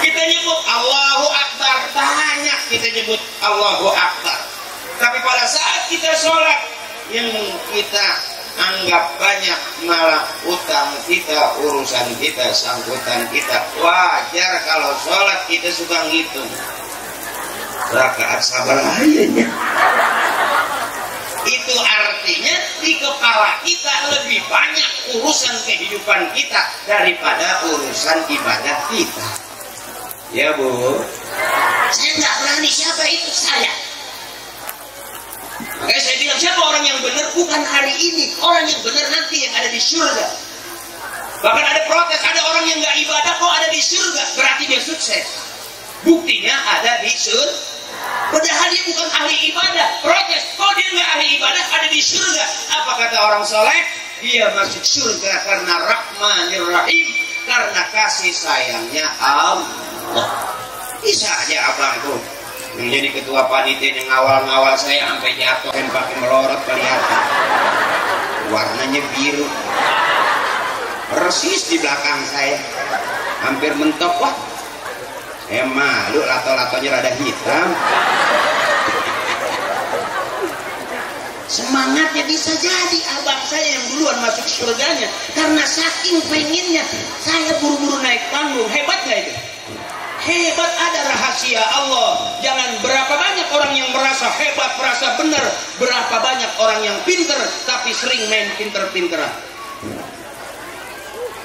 Kita nyebut Allahu Akbar, banyak kita nyebut Allahu Akbar. Tapi pada saat kita sholat, yang kita anggap banyak malah utang kita, urusan kita, sangkutan kita. Wajar kalau sholat kita suka ngitung rakaat sabar ayahnya. Itu artinya di kepala kita lebih banyak urusan kehidupan kita daripada urusan ibadah kita. Ya Bu, saya nggak berani. Siapa itu? Saya. Makanya saya bilang, siapa orang yang benar? Bukan hari ini, orang yang benar nanti yang ada di surga. Bahkan ada protes, ada orang yang nggak ibadah kok ada di surga, berarti dia sukses. Buktinya ada di surga. Padahal dia bukan ahli ibadah, protes, kok dia nggak ahli ibadah ada di surga. Apa kata orang soleh? Dia masuk surga karena Rahmanir Rahim, karena kasih sayangnya Allah. Bisa aja abangku yang jadi ketua panitia yang ngawal-ngawal saya sampai jatuh kan pakai melorot kelihatan, warnanya biru persis di belakang saya, hampir mentok. Wah, saya malu, lato-latonya rada hitam. Semangatnya bisa jadi abang saya yang duluan masuk surganya karena saking pengennya. Saya buru-buru naik panggung. Hebat gak itu? Hebat. Ada rahasia Allah. Jangan berapa banyak orang yang merasa hebat, merasa benar, berapa banyak orang yang pinter tapi sering main pinter-pinteran.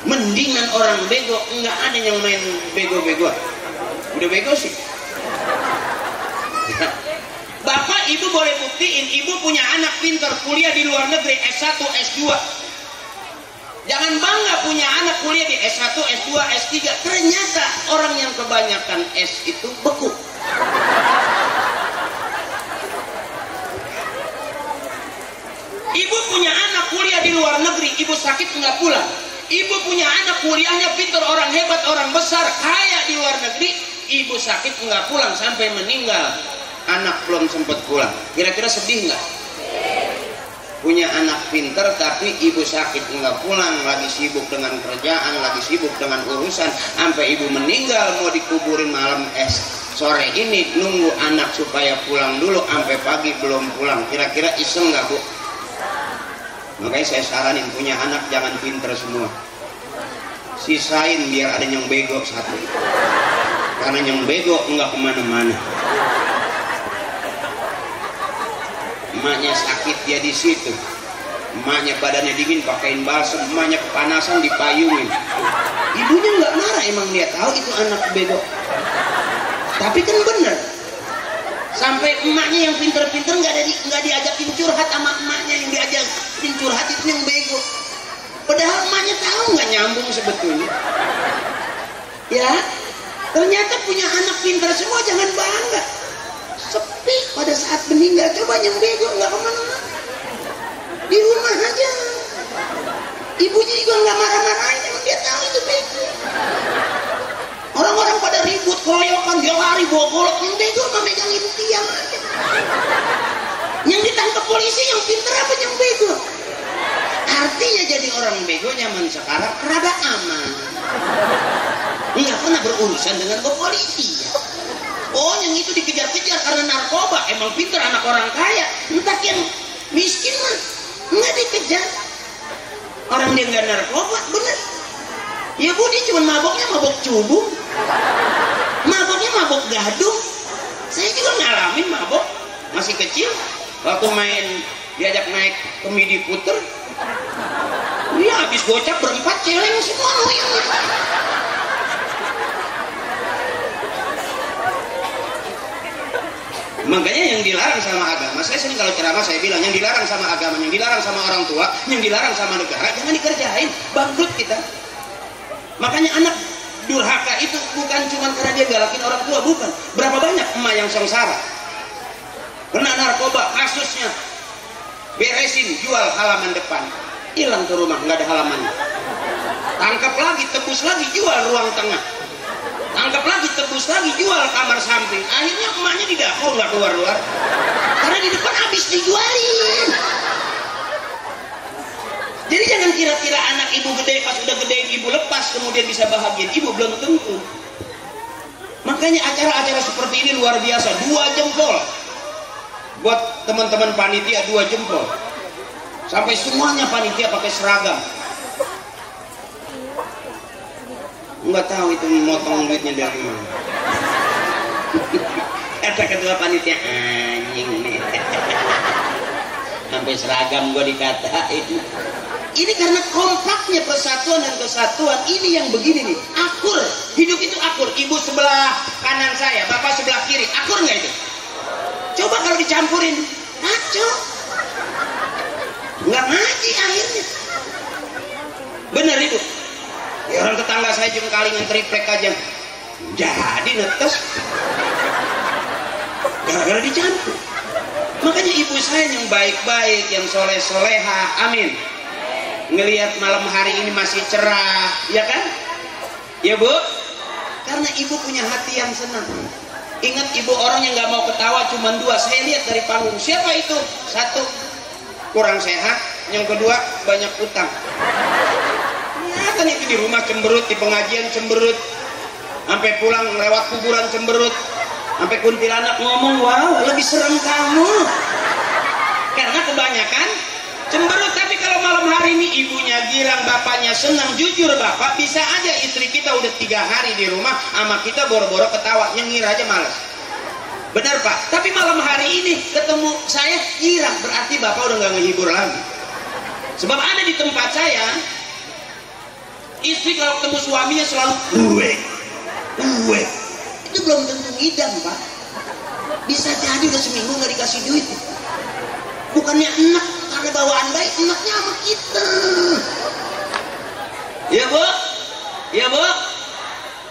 Mendingan orang bego, nggak ada yang main bego-begoan. Udah bego sih. Bapak ibu boleh buktiin, ibu punya anak pinter, kuliah di luar negeri, S1, S2. Jangan bangga punya anak kuliah di S1, S2, S3. Ternyata orang yang kebanyakan S itu beku. Ibu punya anak kuliah di luar negeri, ibu sakit nggak pulang. Ibu punya anak kuliahnya pinter, orang hebat, orang besar, kaya di luar negeri, ibu sakit nggak pulang sampai meninggal. Anak belum sempat pulang. Kira-kira sedih nggak? Punya anak pinter tapi ibu sakit nggak pulang, lagi sibuk dengan kerjaan, lagi sibuk dengan urusan, sampai ibu meninggal mau dikuburin malam sore ini, nunggu anak supaya pulang dulu, sampai pagi belum pulang. Kira-kira iseng nggak Bu? Makanya saya saranin punya anak jangan pinter semua, sisain biar ada yang bego satu, karena yang bego nggak kemana-mana. Emaknya sakit dia di situ, emaknya badannya dingin pakaiin balsem, emaknya kepanasan dipayungin. Ibunya nggak marah, emang dia tahu itu anak bego. Tapi kan bener, sampai emaknya yang pinter-pinter nggak diajakin curhat sama emaknya yang diajakin curhat itu yang bego. Padahal emaknya tahu nggak nyambung sebetulnya. Ya, ternyata punya anak pinter semua jangan bangga. Sepi pada saat meninggal, coba yang bego nggak kemana-mana, di rumah aja. Ibunya juga nggak marah-marahin, emang dia tahu itu bego. Orang-orang pada ribut, keroyokan, dia lari bawa golok, yang bego mah megangin tiang aja. Yang ditangkap polisi yang pinter apa yang bego? Artinya jadi orang bego zaman sekarang rada aman, nggak pernah berurusan dengan polisi. Oh, yang itu dikejar-kejar karena narkoba. Emang pinter anak orang kaya. Entah yang miskin mah nggak dikejar. Orang dia nggak narkoba, bener. Ya Bu, dia cuma maboknya mabok cubung, maboknya mabok gadung. Saya juga ngalamin mabok masih kecil. Waktu main diajak naik ke Midi Puter, dia habis gocap berempat celeng semua. Makanya yang dilarang sama agama, saya sering kalau ceramah saya bilang, yang dilarang sama agama, yang dilarang sama orang tua, yang dilarang sama negara, jangan dikerjain, bangkrut kita. Makanya anak durhaka itu bukan cuma karena dia galakin orang tua, bukan. Berapa banyak emak yang sengsara kena narkoba, kasusnya beresin, jual halaman depan, hilang ke rumah, nggak ada halamannya. tangkap lagi, tebus lagi, jual ruang tengah, tangkap lagi, tebus lagi, jual kamar samping. Akhirnya emaknya di dapur nggak keluar-keluar karena di depan habis dijualin. Jadi jangan kira-kira anak ibu gede, pas udah gede ibu lepas kemudian bisa bahagia ibu, belum tentu. Makanya acara-acara seperti ini luar biasa. 2 jempol buat teman-teman panitia, 2 jempol. Sampai semuanya panitia pakai seragam. Nggak tahu itu motong duitnya dari mana. Kata ketua panitia, anjing nih. Sampai seragam gua dikatain. Ini karena kompaknya persatuan dan kesatuan. Ini yang begini nih, akur. Hidup itu akur. Ibu sebelah kanan saya, bapak sebelah kiri. Akur nggak itu? Coba kalau dicampurin, kacau. Nggak ngaji akhirnya. Bener itu. Ya, orang tetangga saya jengkalingan triplek aja jadi netes gara-gara dicampur. Makanya ibu saya yang baik-baik, yang soleh-soleha, amin, ngelihat malam hari ini masih cerah, ya kan? Ya bu, karena ibu punya hati yang senang. Ingat ibu, orang yang nggak mau ketawa cuma 2. Saya lihat dari panggung. Siapa itu? 1 kurang sehat, yang kedua banyak utang. Kan itu di rumah cemberut, di pengajian cemberut, sampai pulang lewat kuburan cemberut, sampai kuntilanak ngomong, wow lebih serem kamu, karena kebanyakan cemberut. Tapi kalau malam hari ini ibunya girang, bapaknya senang, jujur bapak, bisa aja istri kita udah 3 hari di rumah sama kita boro-boro ketawa, nyengir aja males. Benar pak, tapi malam hari ini ketemu saya girang, berarti bapak udah nggak ngehibur lagi. Sebab ada di tempat saya, istri kalau ketemu suaminya selalu gue itu belum tentu ngidam pak. Bisa jadi udah seminggu nggak dikasih duit, bukannya enak karena bawaan baik, enaknya sama kita. Ya bu, ya bu,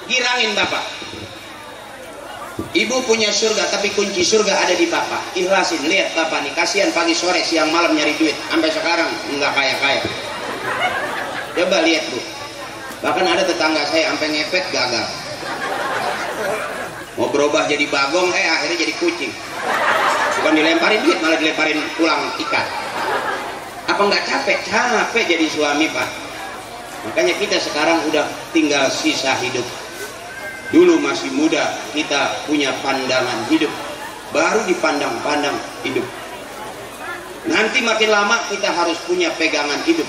girangin bapak. Ibu punya surga, tapi kunci surga ada di bapak. Ikhlasin. Lihat bapak nih, kasihan pagi sore siang malam nyari duit, sampai sekarang nggak kaya-kaya. Coba lihat bu, bahkan ada tetangga saya sampai ngepet gagal, mau berubah jadi bagong, akhirnya jadi kucing. Bukan dilemparin duit, malah dilemparin pulang ikan. Apa nggak capek? Capek jadi suami pak. Makanya kita sekarang udah tinggal sisa hidup. Dulu masih muda, kita punya pandangan hidup, baru dipandang-pandang hidup. Nanti makin lama kita harus punya pegangan hidup,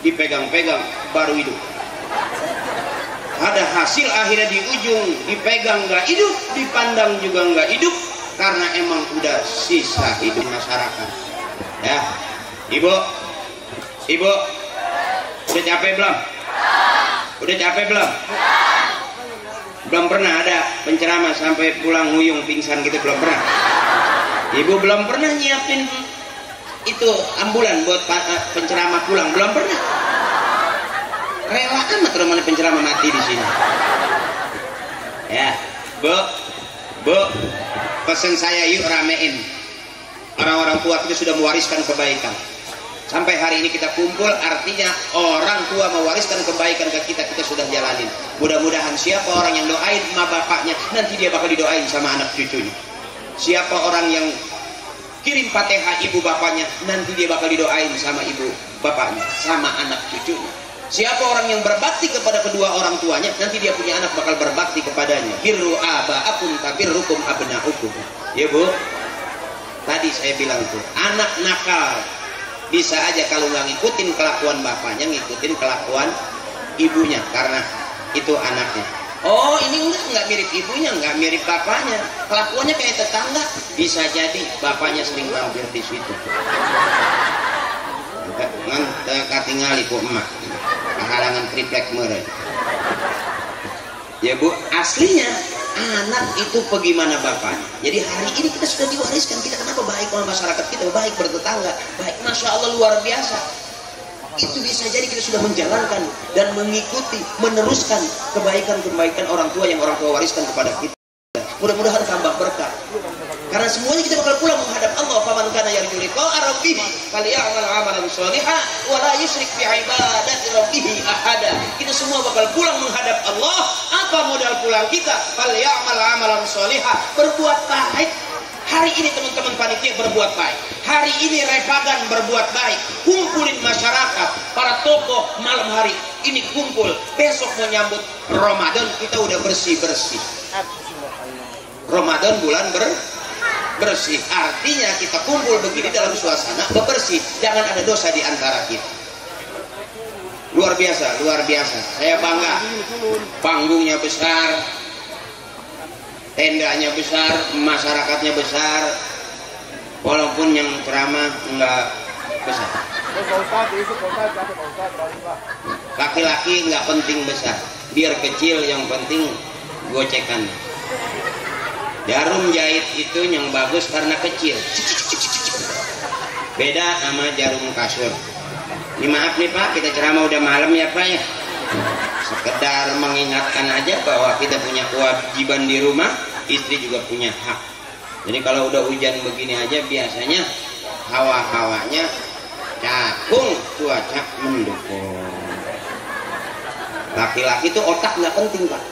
dipegang-pegang baru hidup. Ada hasil akhirnya di ujung, dipegang nggak hidup, dipandang juga nggak hidup, karena emang udah sisa hidup masyarakat. Ya, ibu, udah capek belum? Udah capek belum? Belum pernah ada penceramah sampai pulang nguyung pingsan gitu, belum pernah. Ibu belum pernah nyiapin itu ambulan buat penceramah pulang, belum pernah. Rela amat rumahnya penceramah mati di sini. Ya, bu, pesan saya yuk ramein. Orang-orang tua kita sudah mewariskan kebaikan. Sampai hari ini kita kumpul, artinya orang tua mewariskan kebaikan ke kita, kita sudah jalanin. Mudah-mudahan siapa orang yang doain sama bapaknya, nanti dia bakal didoain sama anak cucunya. Siapa orang yang kirim Fatihah ibu bapaknya, nanti dia bakal didoain sama ibu bapaknya, sama anak cucunya. Siapa orang yang berbakti kepada kedua orang tuanya, nanti dia punya anak bakal berbakti kepadanya. Birru aba'akum tabirrukum abna'ukum. Ya bu, tadi saya bilang tuh, anak nakal bisa aja kalau nggak ngikutin kelakuan bapaknya, ngikutin kelakuan ibunya, karena itu anaknya. Oh ini nggak mirip ibunya, nggak mirip bapaknya, kelakuannya kayak tetangga, bisa jadi bapaknya sering mampir di situ. Katingali kok emak, halangan triplek mereka. Ya bu, aslinya anak itu bagaimana bapaknya. Jadi hari ini kita sudah diwariskan, kita kenapa baik sama masyarakat kita, baik bertetangga, baik, masya Allah luar biasa. Itu bisa jadi kita sudah menjalankan dan mengikuti, meneruskan kebaikan-kebaikan orang tua yang orang tua wariskan kepada kita. mudah-mudahan tambah berkah. Karena semuanya kita bakal pulang menghadap Allah. Faman kana yarju liqa'a rabbih falyamal 'amalan shalihan wa la yusyrik bi ibadati rabbih ahada. Kita semua bakal pulang menghadap Allah. Apa modal pulang kita? Falyamal 'amalan shalihan, berbuat baik. Hari ini teman-teman panitia berbuat baik. Hari ini Repagan berbuat baik. Kumpulin masyarakat, para tokoh malam hari ini kumpul. Besok menyambut Ramadan kita udah bersih-bersih. Ramadan bulan bersih. Artinya kita kumpul begini dalam suasana bersih. Jangan ada dosa di antara kita. Luar biasa, luar biasa. Saya bangga. Panggungnya besar, tendanya besar, masyarakatnya besar, walaupun yang ceramah enggak besar. Laki-laki enggak penting besar, biar kecil yang penting gocekan. Jarum jahit itu yang bagus karena kecil, beda sama jarum kasur. Ini maaf nih Pak, kita ceramah udah malam ya Pak ya. Sekedar mengingatkan aja bahwa kita punya kewajiban di rumah, istri juga punya hak. Jadi kalau udah hujan begini aja biasanya hawa-hawanya cakung, cuaca mendukung. Laki-laki itu otak nggak penting Pak,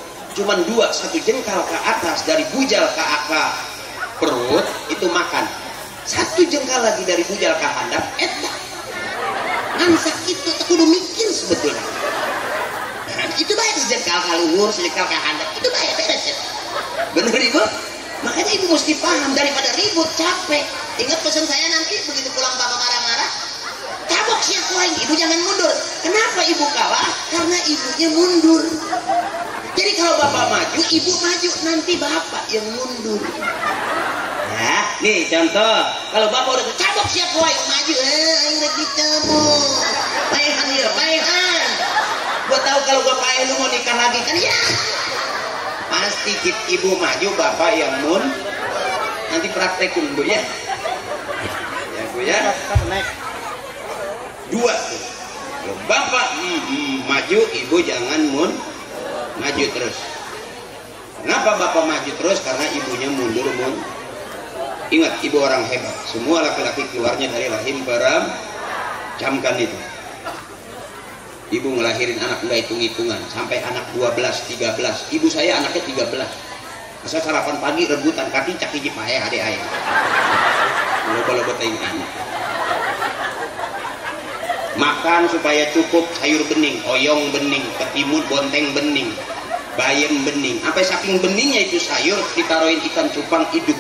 cuman dua, satu jengkal ke atas dari bujal ke akar perut itu makan, satu jengkal lagi dari bujal ke handap etak. Kan sakit itu kudu mikir sebetulnya. Itu baik sejengkal kaluhur, sejengkal ke handap, itu baik beres ya. Bener Ibu? Makanya Ibu mesti paham, daripada ribut capek. Ingat pesan saya nanti begitu pulang Bapak marah-marah, tabok siap lain, Ibu jangan mundur. Kenapa Ibu kalah? Karena ibunya mundur. Jadi kalau Bapak maju, Ibu maju, nanti Bapak yang mundur. Ya, nih contoh, kalau Bapak udah tabok siap lain, maju, ayo dicabok. Paehan ya, paehan. Gua tahu kalau gua paeh lu mau nikah lagi kan ya. Pasti Ibu maju, Bapak yang nanti praktekin Bu ya. Ya Bu ya. Dua tuh. Kalau Bapak maju, Ibu jangan maju terus. Kenapa Bapak maju terus? Karena ibunya mundur. Ingat, Ibu orang hebat. Semua laki-laki keluarnya dari rahim camkan itu. Ibu ngelahirin anak nggak hitung-hitungan sampai anak 12, 13. Ibu saya anaknya 13. Masa sarapan pagi rebutan kaki caki jipae adek ayah. Kalau betain anak. Makan supaya cukup sayur bening, oyong bening, ketimun bonteng bening, bayam bening. Sampai saking beningnya itu sayur ditaruhin ikan cupang hidup.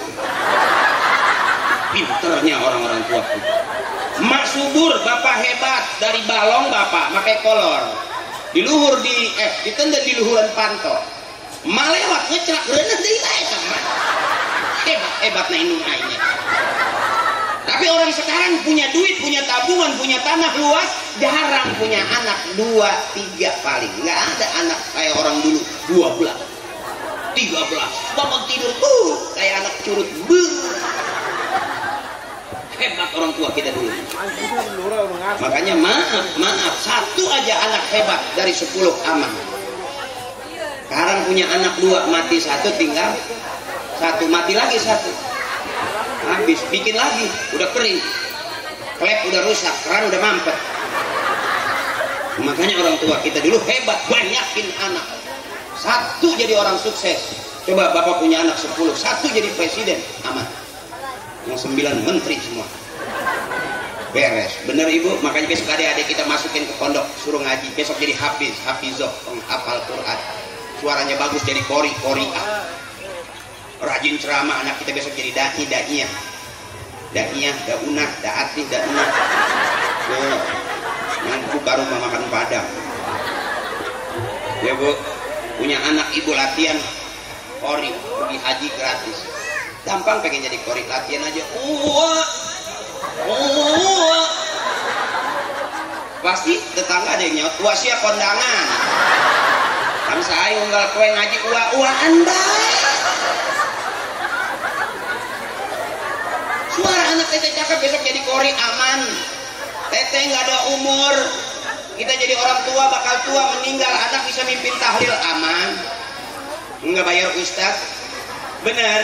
Pinternya orang-orang tua. Mak subur, Bapak hebat, dari balong Bapak pakai kolor, diluhur ditendang di luhuran panto, malewat ngecerak renah dari hebat na indung airnya. Tapi orang sekarang punya duit, punya tabungan, punya tanah luas, jarang punya anak 2, 3 paling. Nggak ada anak kayak orang dulu 12, 13, bangun tidur kayak anak curut. Hebat orang tua kita dulu. Makanya maaf, satu aja anak hebat dari 10 aman. Sekarang punya anak 2, mati 1, tinggal 1, mati lagi 1. Habis, bikin lagi, udah kering. Klep udah rusak, keran udah mampet. Makanya orang tua kita dulu hebat, banyakin anak. 1 jadi orang sukses. Coba Bapak punya anak 10, 1 jadi presiden, aman. Yang 9 menteri semua beres. Bener Ibu? Makanya besok adik-adik kita masukin ke pondok, suruh ngaji, besok jadi hafizoh, penghafal Quran, suaranya bagus jadi qori'ah, rajin ceramah. Anak kita besok jadi da'iyah, da'unah, da'atih, da'unah, yang buka rumah makan padang. Ya Bu, punya anak Ibu latihan qori, pergi haji gratis. Gampang pengen jadi qori, latihan aja. Pasti tetangga ada yang nyaut, wah siap kondangan. Kan saya unggal kue ngaji uaan baik. Suara anak teteh cakep besok jadi qori aman. Teteh nggak ada umur. Kita jadi orang tua, bakal tua, meninggal, anak bisa mimpin tahlil aman. Nggak bayar ustaz. Benar.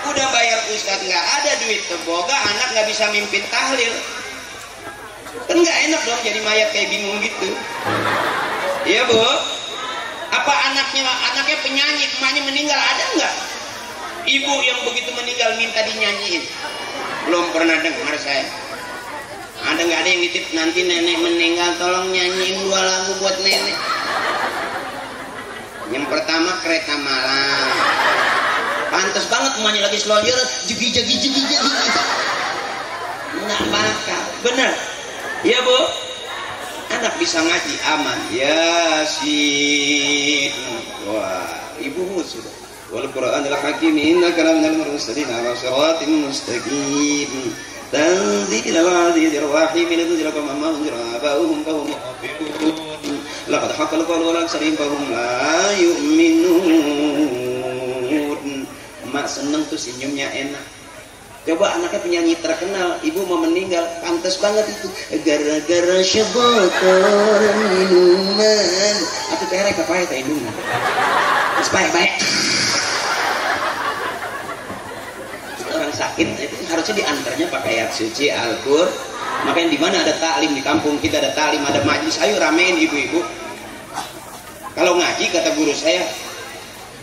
Udah bayar ustadz nggak ada duit teboga, anak nggak bisa mimpin tahlil. Kan nggak enak dong jadi mayat kayak bingung gitu. Iya bu. Apa anaknya penyanyi, emaknya meninggal, ada nggak? Ibu yang begitu meninggal minta dinyanyiin. Belum pernah dengar saya. Ada nggak ada yang nitip nanti nenek meninggal tolong nyanyiin 2 lagu buat nenek. Yang pertama Kereta Malam. Pantes banget emaknya lagi selonjor jegi. Nggak bakal. Bener. Iya bu. Anak bisa ngaji aman. Yasin. Wah, ibu sudah. Wal Qur'anil Hakim innaka laminal mursalin ala siratin mustaqim. Tanzilul azizir rahim linzira kama anzira abahum fahum ghafilun. Laqad haqqal qawlu ala aktharihim fahum la yu'minun. Mak seneng tuh senyumnya enak. Coba anaknya penyanyi terkenal, ibu mau meninggal, pantas banget itu. Gara-gara syebotor minuman. Atau terek apa ya teh minuman. Baik-baik. Orang sakit itu harusnya diantarnya pakai ayat suci Al-Qur'an. Makanya di mana ada taklim di kampung kita ada taklim, ada majlis, ayo ramein ibu-ibu. Kalau ngaji kata guru saya,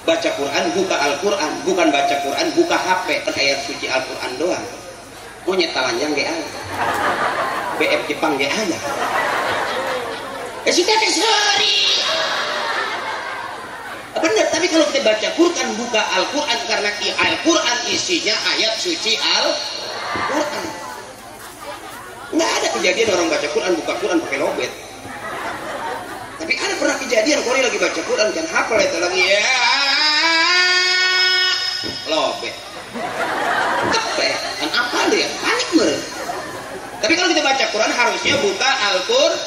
baca Quran, buka Al-Quran, bukan baca Quran, buka HP, kan ayat suci Al-Quran doang. Mau nyetalanjang gak ada, BF Jepang gak ada. Sudah sorry. Bener, tapi kalau kita baca Quran, buka Al-Quran, karena Al-Quran isinya ayat suci Al-Quran. Nggak ada kejadian orang baca Quran, buka Quran pakai lobet. Tapi ada pernah kejadian, Kori lagi baca Quran, kan hafal itu lagi ya. Lobet kepe kan apa dia panik mereka. Tapi kalau kita baca Quran harusnya buka Al-Qur'an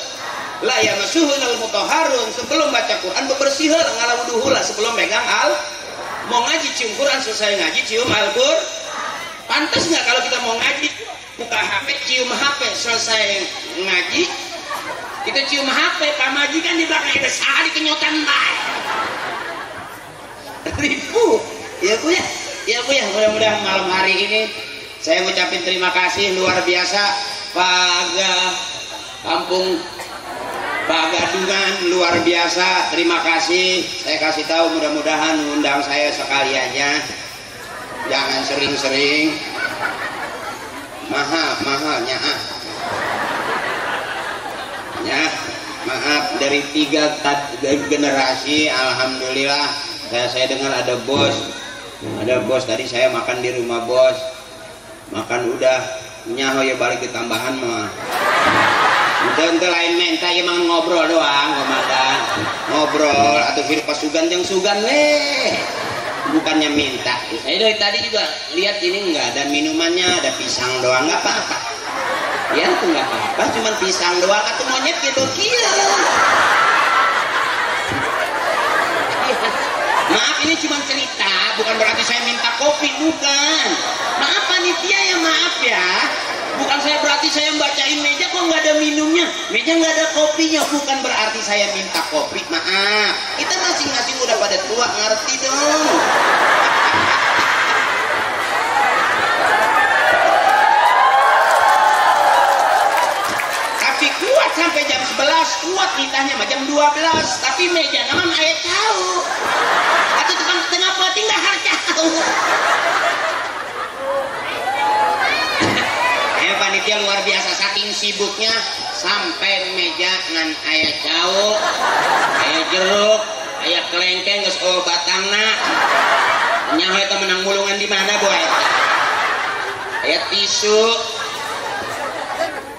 la yamassuhul mutahharun. Sebelum baca Quran bebersih heula ngalamuduh heula sebelum megang mau ngaji cium Quran, selesai ngaji cium Al-Qur'an. Pantas nggak kalau kita mau ngaji buka HP cium HP, selesai ngaji kita cium HP, pamajikan di belakang kita sehari kenyotan baik ribu. Ya bu ya, ya bu ya, mudah-mudahan malam hari ini saya ngucapin terima kasih luar biasa Pak Aga Kampung Pak Gadungan, luar biasa, terima kasih. Saya kasih tahu mudah-mudahan undang saya sekaliannya, jangan sering-sering. Mahalnya ya, maaf dari 3 generasi, alhamdulillah. Saya dengar ada bos tadi saya makan di rumah bos, makan udah nyaho ya balik ke tambahan mah ente lain minta emang ngobrol doang komandan, ngobrol atau kiri pas sugan yang sugan bukannya minta. Saya dari tadi juga lihat ini nggak ada minumannya, ada pisang doang, nggak apa-apa ya, itu nggak apa-apa, cuman pisang doang atau monyet gitu kira. Maaf ini cuma cerita, bukan berarti saya minta kopi, bukan. Maaf panitia ya, maaf ya. Bukan saya berarti saya bacain meja kok nggak ada minumnya, meja nggak ada kopinya, bukan berarti saya minta kopi. Maaf, kita masing-masing udah pada tua, ngerti dong. Tapi kuat sampai jam 11, kuat kitanya jam 12, tapi meja naman ayat tahu. Atau tukang tengah poting nggak harga tahu. Panitia luar biasa, saking sibuknya sampai meja ngan aya jauh, aya jeruk, aya kelengkeng geus batangna. Nyaho eta menang mulungan di mana boy? Aya tisu.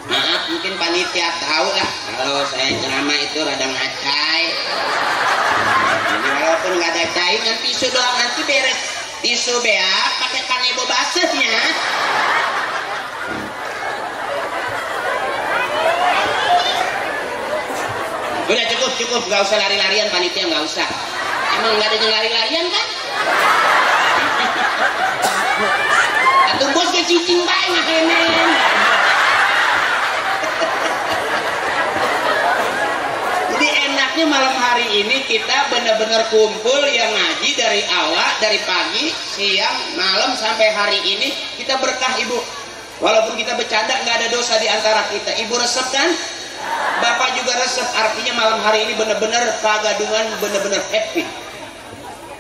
Maaf mungkin panitia tahu lah kalau saya ceramah itu rada ngacai. Jadi walaupun nggak ada cai, ngan tisu doang nanti beres. Tisu beak pakai kanebo basahnya. Udah cukup, gak usah lari-larian panitia, gak usah. Emang gak ada yang lari-larian kan? Atau bos ke cicing baik ngakemen. Jadi enaknya malam hari ini kita benar-benar kumpul yang ngaji dari awal dari pagi, siang, malam sampai hari ini kita berkah ibu. Walaupun kita bercanda nggak ada dosa di antara kita. Ibu resep kan? Bapak juga resep. Artinya malam hari ini benar-benar kegaduhan, benar-benar happy.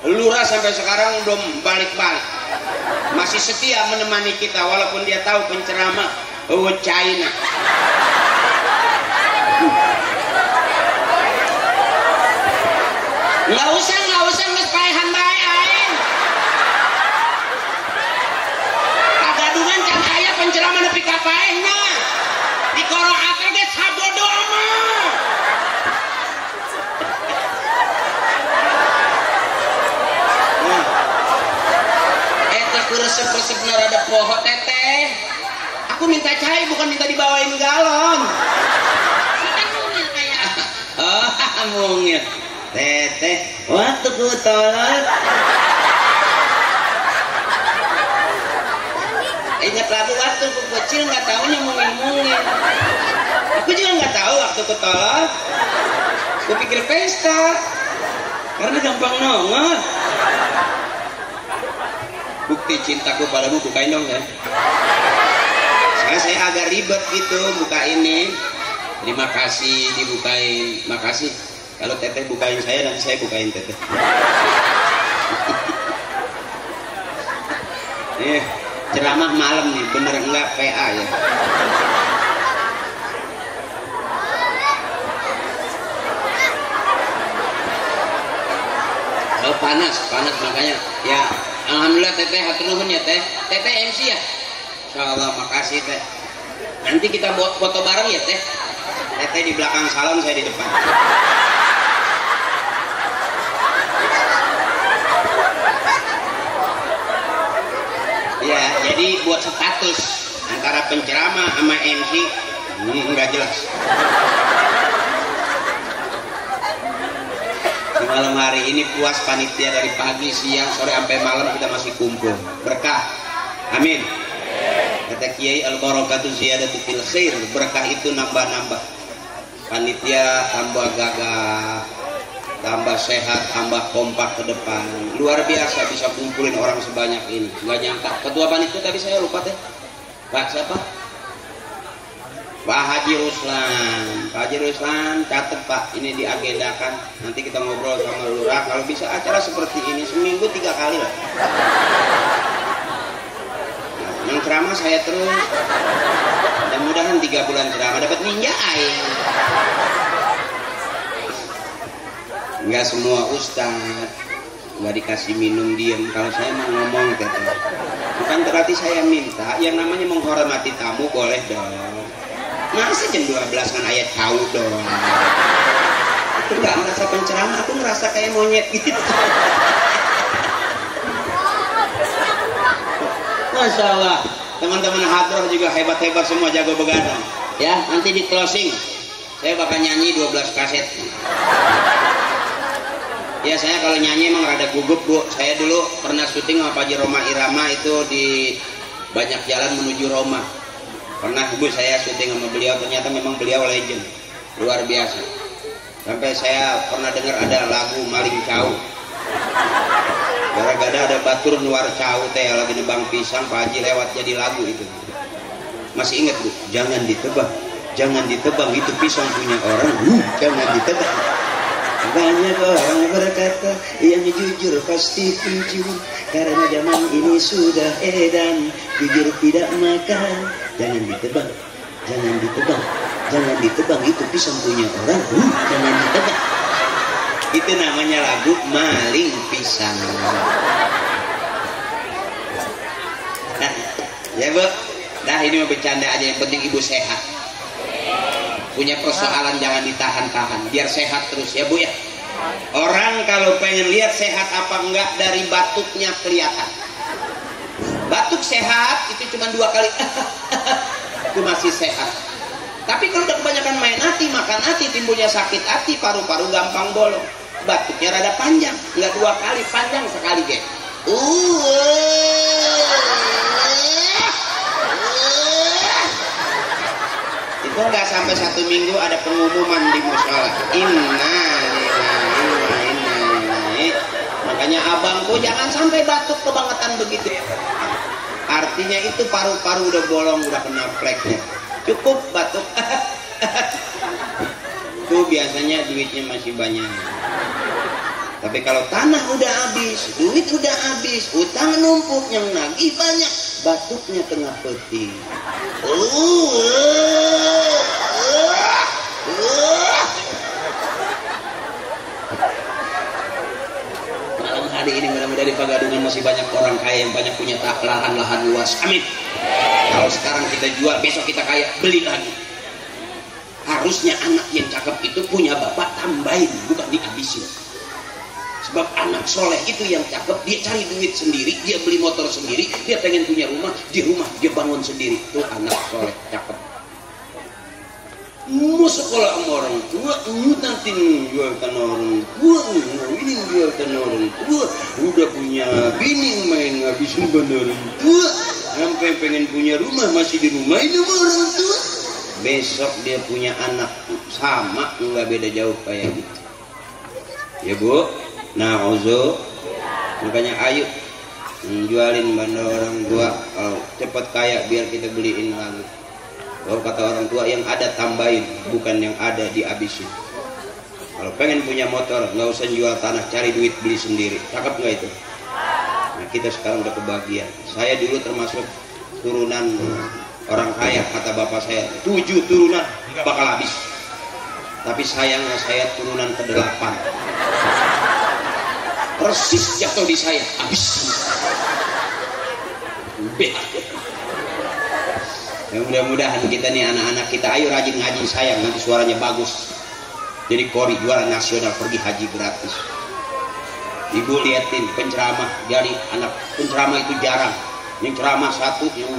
Lurah sampai sekarang belum balik-balik. Masih setia menemani kita walaupun dia tahu penceramah China. Nggak usah ngespaehan bae aing. Kagadungan can aya penceramah nepi ka paehna. Di koro akal ge sabodo mah. Eta resep-resep rada poho teteh. Aku minta cai bukan minta dibawain galon. Oh, mungil. Teteh, waktu ku tolak. Ingat lagu waktu ku kecil nggak tahunya mungil-mungil. Aku juga nggak tahu waktu ku tolak. Aku pikir pesta, karena gampang nongol. Bukti cintaku padamu bukain dong kan? Saya agak ribet gitu buka ini. Terima kasih dibukain, makasih. Kalau teteh bukain saya, nanti saya bukain teteh. Ceramah malam nih, bener enggak PA ya? Oh panas makanya. Ya, alhamdulillah teteh hatur nuhun ya teh. Teteh MC ya? Insyaallah makasih teh. Nanti kita buat foto bareng ya teh. Teteh di belakang salon, saya di depan. Ya, jadi buat status antara penceramah sama MC nggak jelas. Di malam hari ini puas panitia dari pagi, siang, sore sampai malam kita masih kumpul. Berkah. Amin. Kata Kiai al-barakatu ziyadatu fil khair. Berkah itu nambah-nambah. Panitia tambah gagah, tambah sehat, tambah kompak ke depan. Luar biasa bisa kumpulin orang sebanyak ini. Nggak nyangka. Ketua panitia tadi saya lupa teh. Pak siapa? Pak Haji Ruslan. Pak Haji Ruslan catat Pak, ini diagendakan. Nanti kita ngobrol sama lurah. Kalau bisa acara seperti ini seminggu 3 kali lah. Yang ceramah saya terus. Mudah-mudahan 3 bulan ceramah dapat ninja aing. Nggak semua ustadz nggak dikasih minum diem. Kalau saya mau ngomong gitu, bukan berarti saya minta. Yang namanya menghormati tamu boleh dong. Masa jam 12 kan ayat cau dong. Itu nggak merasa penceramah, aku ngerasa kayak monyet gitu. Masya Allah, teman-teman hadroh juga hebat-hebat semua, jago begadang. Ya, nanti di closing saya bakal nyanyi 12 kaset. Ya saya kalau nyanyi emang rada gugup bu. Saya dulu pernah syuting sama Pak Haji Roma Irama itu di banyak jalan menuju Roma. Pernah bu saya syuting sama beliau, ternyata memang beliau legend, luar biasa. Sampai saya pernah dengar ada lagu Maling Cau. Gara-gara ada batur luar cau teh lagi nebang pisang, Pak Haji lewat jadi lagu itu. Masih ingat bu? Jangan ditebang itu pisang punya orang. Jangan ditebang. Banyak orang berkata yang jujur pasti pencuri, karena zaman ini sudah edan jujur tidak makan. Jangan ditebang itu pisang punya orang. Jangan ditebang. Itu namanya lagu Maling Pisang. Nah, ya bu, nah ini mau bercanda aja, yang penting ibu sehat. Punya persoalan jangan ditahan-tahan, biar sehat terus ya bu ya. Orang kalau pengen lihat sehat apa enggak dari batuknya kelihatan. Batuk sehat itu cuma 2 kali itu masih sehat. Tapi kalau udah kebanyakan main hati, makan hati, timbulnya sakit hati, paru-paru gampang bolong. Batuknya rada panjang, nggak 2 kali, panjang sekali deh. Itu nggak sampai 1 minggu ada pengumuman di mushola. Inna lillahi wa inna ilaihi Makanya abangku jangan sampai batuk kebangetan begitu ya. Artinya itu paru-paru udah bolong, udah kena fleknya. Cukup batuk. Itu biasanya duitnya masih banyak. Tapi kalau tanah udah habis, duit udah habis, utang numpuk, yang nagih banyak, batuknya tengah peti. Malam hari ini mudah-mudahan di Pagadungan masih banyak orang kaya yang banyak punya lahan-lahan luas. Amin. Kalau sekarang kita jual, besok kita kaya, beli lagi. Harusnya anak yang cakep itu punya bapak tambahin, bukan dihabisin. Sebab anak soleh itu yang cakep, dia cari duit sendiri, dia beli motor sendiri, dia pengen punya rumah, di rumah dia bangun sendiri. Itu anak soleh cakep. Mau sekolah sama orang tua, nanti jual tanah orang tua, ini jual tanah orang tua, udah punya bini main ngabisin bener orang tua, sampai pengen punya rumah masih di rumah ini sama orang tua. Besok dia punya anak sama, nggak beda jauh kayak gitu. Ya Bu. Nah, Ozo, makanya ayo jualin bandar orang tua, kalau cepat kaya biar kita beliin lagi. Kalau kata orang tua yang ada tambahin, bukan yang ada dihabisin. Kalau pengen punya motor, nggak usah jual tanah, cari duit beli sendiri. Cakep nggak itu? Nah, kita sekarang udah kebagian. Saya dulu termasuk turunan orang kaya, kata bapak saya, 7 turunan bakal habis. Tapi sayangnya saya turunan ke-8. Persis jatuh di saya, habis. Ya, mudah-mudahan kita nih anak-anak kita, ayo rajin ngaji sayang, nanti suaranya bagus. Jadi kori juara nasional, pergi haji gratis. Ibu liatin penceramah, jadi anak penceramah itu jarang. Yang ceramah satu yang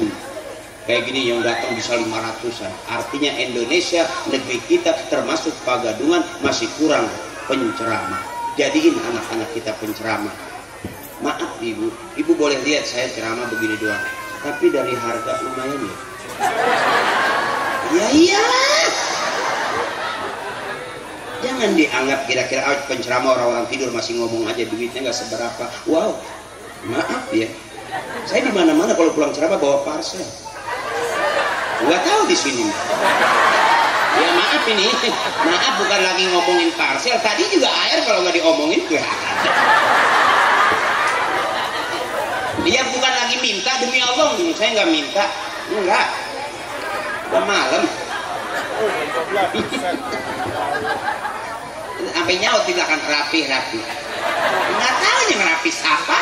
kayak gini yang datang bisa 500-an. Artinya Indonesia, negeri kita termasuk Pagadungan masih kurang penceramah. Jadiin anak-anak kita penceramah. Maaf ibu, ibu boleh lihat saya ceramah begini doang, tapi dari harga lumayan ya. Ya iyalah. Jangan dianggap kira-kira penceramah orang-orang tidur masih ngomong aja, duitnya nggak seberapa. Wow, maaf ya. Saya di mana-mana kalau pulang ceramah bawa parcel. Nggak tahu di sini. Ya maaf ini, maaf bukan lagi ngomongin parcel. Tadi juga air kalau nggak diomongin tuh. Dia bukan lagi minta, demi Allah, saya nggak minta, enggak. Udah malam. Sampai nyaut di belakang rapi-rapi. Nggak tahu yang rapi siapa.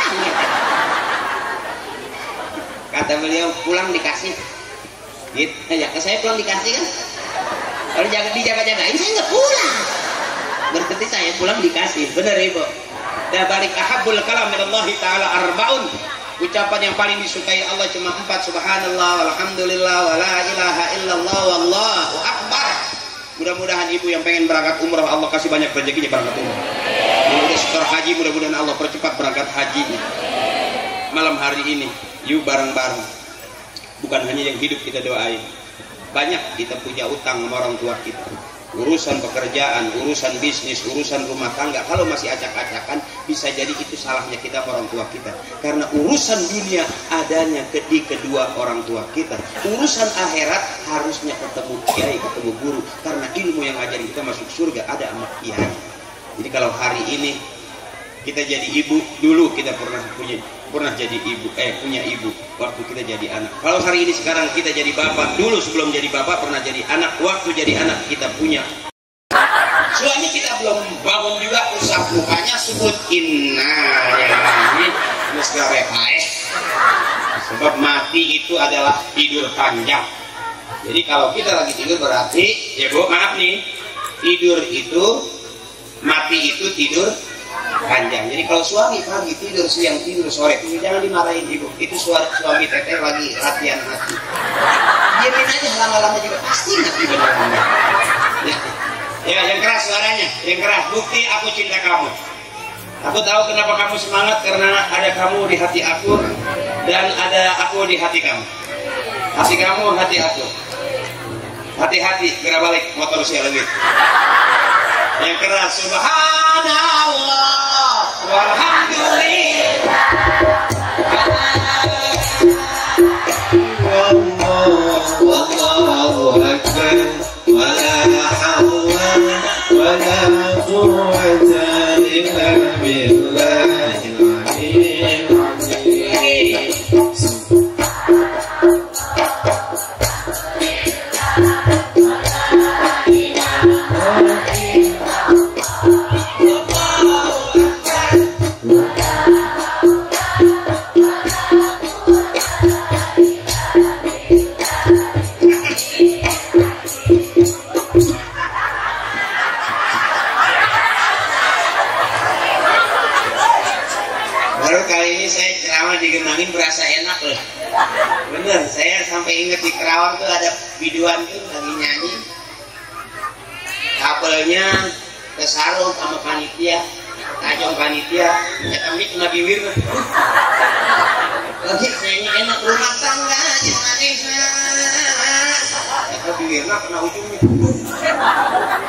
Kata beliau pulang dikasih. Gitu, ya saya pulang dikasih kan. Kalau dijaga-jagain saya nggak pulang. Berarti saya pulang dikasih, benar ibu. Dan balik ahabul kalam minallahi ta'ala arbaun. Ucapan yang paling disukai Allah cuma 4, subhanallah, walhamdulillah, wala ilaha illallah, wallahu akbar. Mudah-mudahan ibu yang pengen berangkat umrah, Allah kasih banyak rezekinya berangkat umrah. Yang udah setor haji, mudah-mudahan Allah percepat berangkat hajinya. Malam hari ini, yuk bareng-bareng. Bukan hanya yang hidup kita doain. Banyak kita punya utang sama orang tua kita. Urusan pekerjaan, urusan bisnis, urusan rumah tangga, kalau masih acak-acakan, bisa jadi itu salahnya kita orang tua kita. Karena urusan dunia adanya di kedua orang tua kita. Urusan akhirat harusnya ketemu kiai, ketemu guru. Karena ilmu yang ngajarin kita masuk surga ada sama kiai. Jadi kalau hari ini kita jadi ibu, dulu kita pernah jadi ibu, punya ibu waktu kita jadi anak. Kalau hari ini sekarang kita jadi bapak, dulu sebelum jadi bapak pernah jadi anak, waktu jadi anak kita punya. Soalnya kita belum bangun juga, usap mukanya sebut inna ya sebab mati itu adalah tidur panjang. Jadi kalau kita lagi tidur berarti, ya bu maaf nih, tidur itu, mati itu tidur panjang. Jadi kalau suami pagi tidur, siang tidur, sore tidur, jangan dimarahin ibu. Itu suami teteh lagi latihan hati. Diamin aja, lama-lama juga pasti ngerti benar-benar. Ya, yang keras suaranya, yang keras. Bukti aku cinta kamu. Aku tahu kenapa kamu semangat, karena ada kamu di hati aku dan ada aku di hati kamu. Hati kamu, hati aku. Hati-hati, gerak balik motor saya lebih. Yang keras, subhanallah walhamdulillah wallahu akbar wala hawla wala quwwata illa billahil aliyyil azim. Berasa enak loh, bener. Saya sampai inget di Kerawang tuh ada biduan tuh lagi nyanyi, kabelnya kesarung sama panitia, tajong panitia, kami kena bibir, lagi nyanyi enak rumah tangga jangan desa, kata bibirnya kena ujungnya,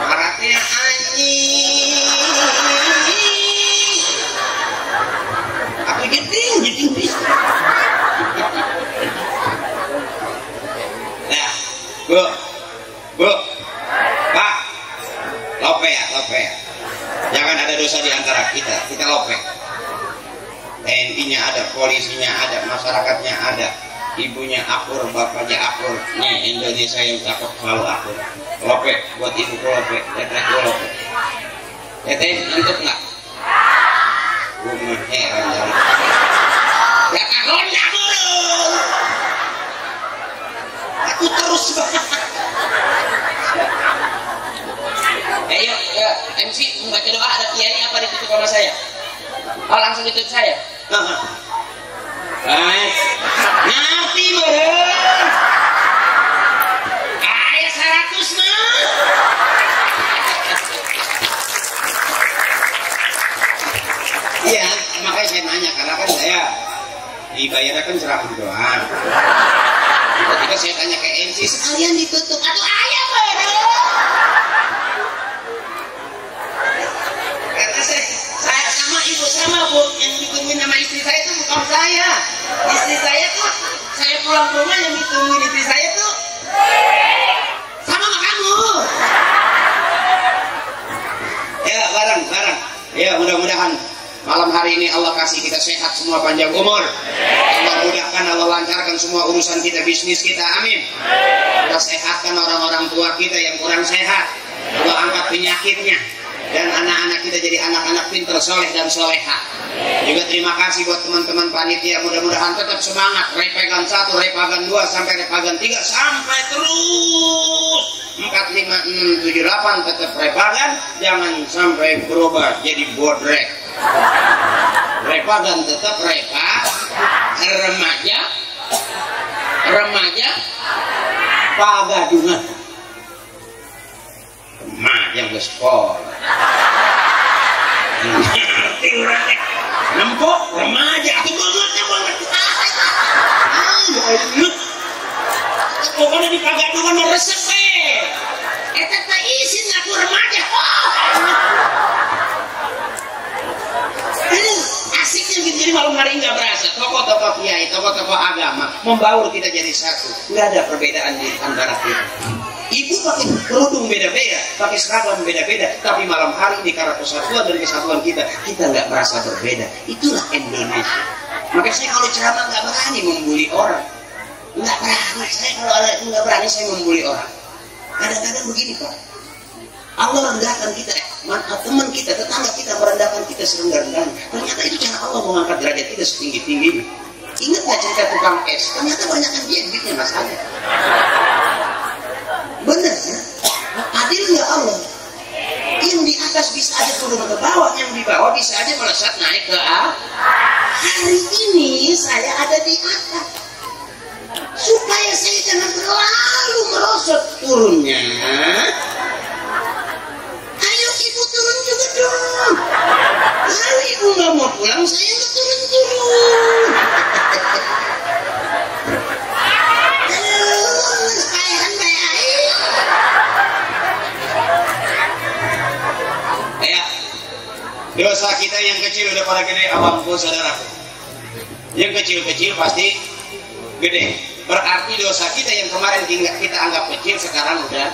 maratnya anjing, aku jeding. Nah, Bu, Pak, lope ya. Jangan ada dosa di antara kita lope. TNI-nya ada, polisinya ada, masyarakatnya ada, ibunya akur, bapaknya akur. Nih Indonesia yang cakep selalu akur. Lope buat ibu lope, teteh lope. Teteh ngantuk nggak? Gue heran dari. Ya kahonnya burung. Aku terus banget. Ayo, MC membaca doa ada kiai apa ditutup sama saya? Oh langsung ditutup saya. Nanti burung. Ayah 100 mah. Iya, makanya saya nanya karena kan saya dibayarnya kan ceramah doang. Ketika saya tanya ke MC sekalian ditutup, aduh ayam baru. Karena saya sama ibu sama bu yang ditungguin sama istri saya itu bukan saya. Istri saya tuh saya pulang ke rumah yang ditungguin istri saya tuh sama kamu. Ya bareng. Ya mudah-mudahan malam hari ini Allah kasih kita sehat semua, panjang umur. Allah mudahkan, Allah lancarkan semua urusan kita, bisnis kita, amin. Allah sehatkan orang-orang tua kita yang kurang sehat. Allah angkat penyakitnya. Dan anak-anak kita jadi anak-anak pintar, soleh dan soleha. Juga terima kasih buat teman-teman panitia. Mudah-mudahan tetap semangat. Repagan 1, repagan 2, sampai repagan 3, sampai terus 4, 5, 6, 7, 8 tetap repagan. Jangan sampai berubah jadi bodrek. Repagan tetap remaja pagadungan remaja sekolah ngerti orangnya nempok remaja aku banget pokoknya di pagadungan meresep eta tak izin aku remaja asiknya gitu. Jadi malam hari nggak berasa tokoh-tokoh kiai, tokoh-tokoh agama membaur kita jadi satu, nggak ada perbedaan di antara kita. Ibu pakai kerudung beda-beda, pakai seragam beda-beda, tapi malam hari ini karena persatuan dan kesatuan kita nggak merasa berbeda. Itulah Indonesia. Makanya saya kalau ceramah nggak berani membuli orang, nggak berani. Saya kalau nggak berani saya membuli orang. Kadang-kadang begini Pak, Allah rendahkan kita, teman kita, tetangga kita merendahkan kita serendah-rendahnya. Ternyata itu cara Allah mengangkat derajat kita setinggi-tingginya. Ingat nggak cerita tukang es? Ternyata banyak yang dia duitnya mas ada. Benar ya? Adil nggak Allah? Yang di atas bisa aja turun ke bawah, yang di bawah bisa aja melesat naik ke atas. Hari ini saya ada di atas. Supaya saya jangan terlalu merosot turunnya. Ayo ibu turun juga dong. Kalau ibu nggak mau pulang, saya nggak turun-turun. Dosa kita yang kecil udah saudaraku. Yang kecil-kecil pasti gede. Berarti dosa kita yang kemarin kita anggap kecil sekarang udah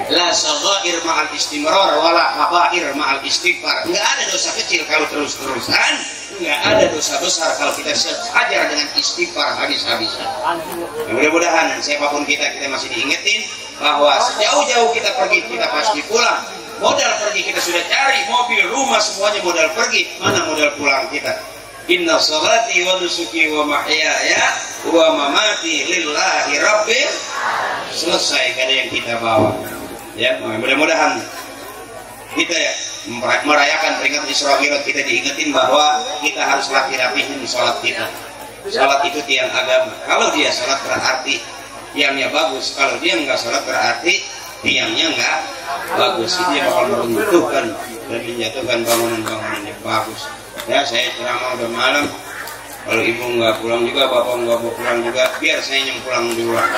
la saghair ma'al istimrar wala kabair ma'al istighfar. Enggak ada dosa kecil kalau terus-terusan, enggak ada dosa besar kalau kita sejajar dengan istighfar habis-habisan. Mudah-mudahan siapapun kita masih diingetin bahwa sejauh-jauh kita pergi kita pasti pulang. Modal pergi kita sudah cari, mobil, rumah semuanya modal pergi. Mana modal pulang kita? Inna salati wa nusuki wa mahyaya wa mamati lillahi rabbil. Selesai kada yang kita bawa. Ya, mudah-mudahan kita merayakan peringatan Isra Mi'raj kita diingetin bahwa kita harus rapi-rapihin sholat kita. Sholat itu tiang agama. Kalau dia sholat berarti tiangnya bagus. Kalau dia enggak sholat berarti tiangnya enggak bagus. Dia bakal meruntuhkan dan menjatuhkan bangunan-bangunan yang bagus. Ya, saya ceramah udah malam. Kalau ibu nggak pulang juga, bapak nggak mau pulang juga, biar saya yang pulang duluan.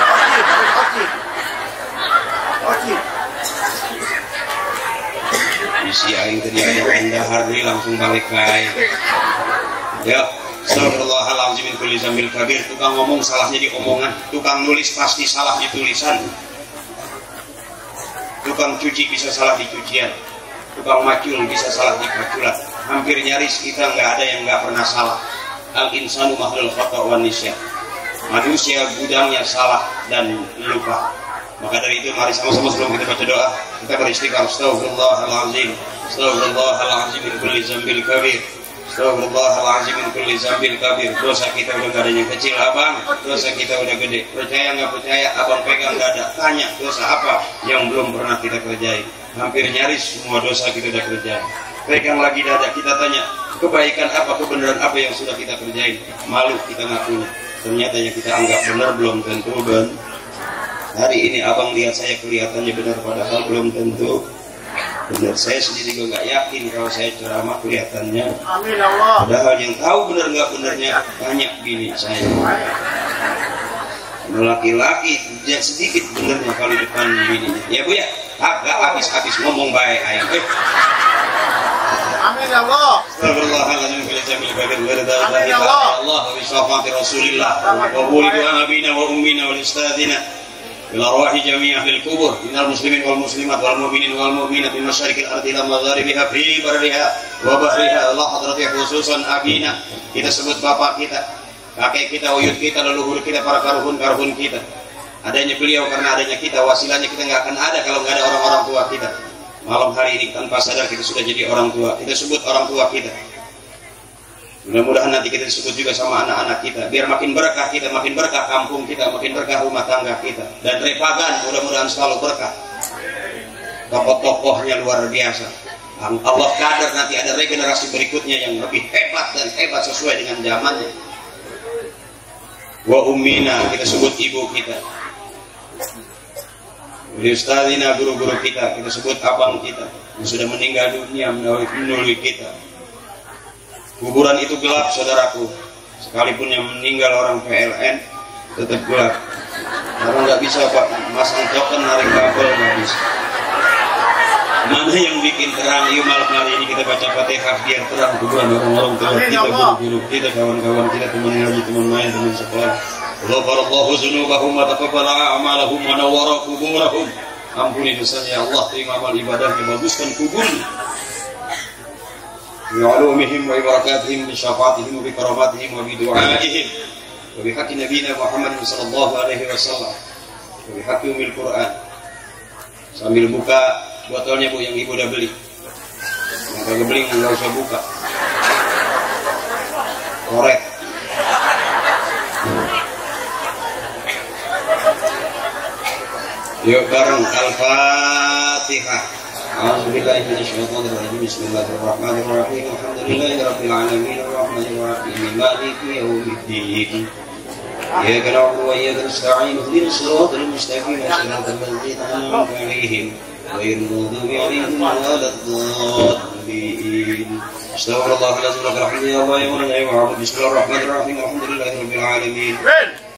Isi aing tadi ada pendahar dulu langsung balik lagi. Ya, astagfirullahaladzim min kulli dzambin kabir. Tukang ngomong salahnya di omongan, tukang nulis pasti salah di tulisan. Tukang cuci bisa salah di cucian, tukang macul bisa salah di maculan. Hampir nyaris kita nggak ada yang nggak pernah salah. Al insanu mahlul khata' wa nisyan. Manusia gudangnya salah dan lupa. Maka dari itu mari sama-sama sebelum kita baca doa kita beristighfar. Astagfirullahaladzim, astagfirullahaladzim min kulli dzambil kabir, astagfirullahaladzim min kulli dzambil kabir. Dosa kita udah gak ada yang kecil abang, dosa kita udah gede. Percaya nggak percaya abang pegang dada, tanya dosa apa yang belum pernah kita kerjain. Hampir nyaris semua dosa kita udah kerjain. Pegang lagi dada, kita tanya kebaikan apa, kebenaran apa yang sudah kita kerjain. Malu kita ngakunya. Ternyata yang kita anggap benar belum tentu benar. Hari ini abang lihat saya kelihatannya benar, padahal belum tentu benar. Saya sendiri juga nggak yakin kalau saya ceramah kelihatannya. Amin Allah. Padahal yang tahu benar nggak benarnya banyak bini saya. Laki-laki yang sedikit benarnya kalau depan bininya. Ya bu ya, agak habis-habis ngomong baik ayam. Amin ya Allah. Astagfirullahaladzim fil jamil badir wa ridha Allah wa bi syafa'ati Rasulillah wa qabuli du'a abina wa ummina wal ustadzina bil arwahi jami'ah fil kubur minal muslimin wal muslimat wal mu'minin wal mu'minat min masyariqil ardi ila magharibiha fi barriha wa bahriha Allah hadratihi khususan abina. Kita sebut bapak kita, kakek kita, uyut kita, leluhur kita, para karhun kita. Adanya beliau karena adanya kita, wasilahnya kita nggak akan ada kalau nggak ada orang-orang tua kita. Malam hari ini tanpa sadar kita sudah jadi orang tua. Kita sebut orang tua kita. Mudah-mudahan nanti kita disebut juga sama anak-anak kita. Biar makin berkah kita, makin berkah kampung kita, makin berkah rumah tangga kita. Dan Repagan mudah-mudahan selalu berkah. Tokoh-tokohnya luar biasa. Allah kadar nanti ada regenerasi berikutnya yang lebih hebat dan hebat sesuai dengan zamannya. Wa ummina, kita sebut ibu kita. Ustadzina, guru-guru kita sebut abang kita yang sudah meninggal dunia menolong kita. Kuburan itu gelap saudaraku, sekalipun yang meninggal orang PLN tetap gelap. Karena nggak bisa pak masang token narik kabel, nggak bisa. Mana yang bikin terang? Yuk malam hari ini kita baca Fatihah biar terang kuburan orang-orang tua kita, guru-guru kita, kawan-kawan kita, teman ngaji, teman main, teman sekolah. Ghafarallahu dzunubahum wa taqabbala a'malahum wa nawwara quburahum. Ampuni dosanya Allah, terima amal ibadahnya, baguskan kuburnya. Bi ulumihim wa barakatihim, bi syafaatihim wa bi karamatihim wa bi du'aihim. Wa bi haqqi nabiyina Muhammad sallallahu alaihi wasallam. Wa bi haqqi umil Quran. Sambil buka botolnya bu yang ibu udah beli. Yang kagak beli enggak usah buka. Korek. Yuk bareng Al-Fatihah. A'udzubillahi minasyaitonir rajim. Bismillahirrahmanirrahim. Alhamdulillahirabbil alamin arrahmanir rahim maliki yaumiddin. Iyyaka na'budu wa iyyaka nasta'in. Ihdinas siratal mustaqim. Shiratal ladzina an'amta 'alaihim ghairil maghdubi 'alaihim waladdallin. Astaghfirullahaladzim wa bihamdihi wa la ilaha illa huwa. Bismillahirrahmanirrahim. Alhamdulillahirabbil alamin.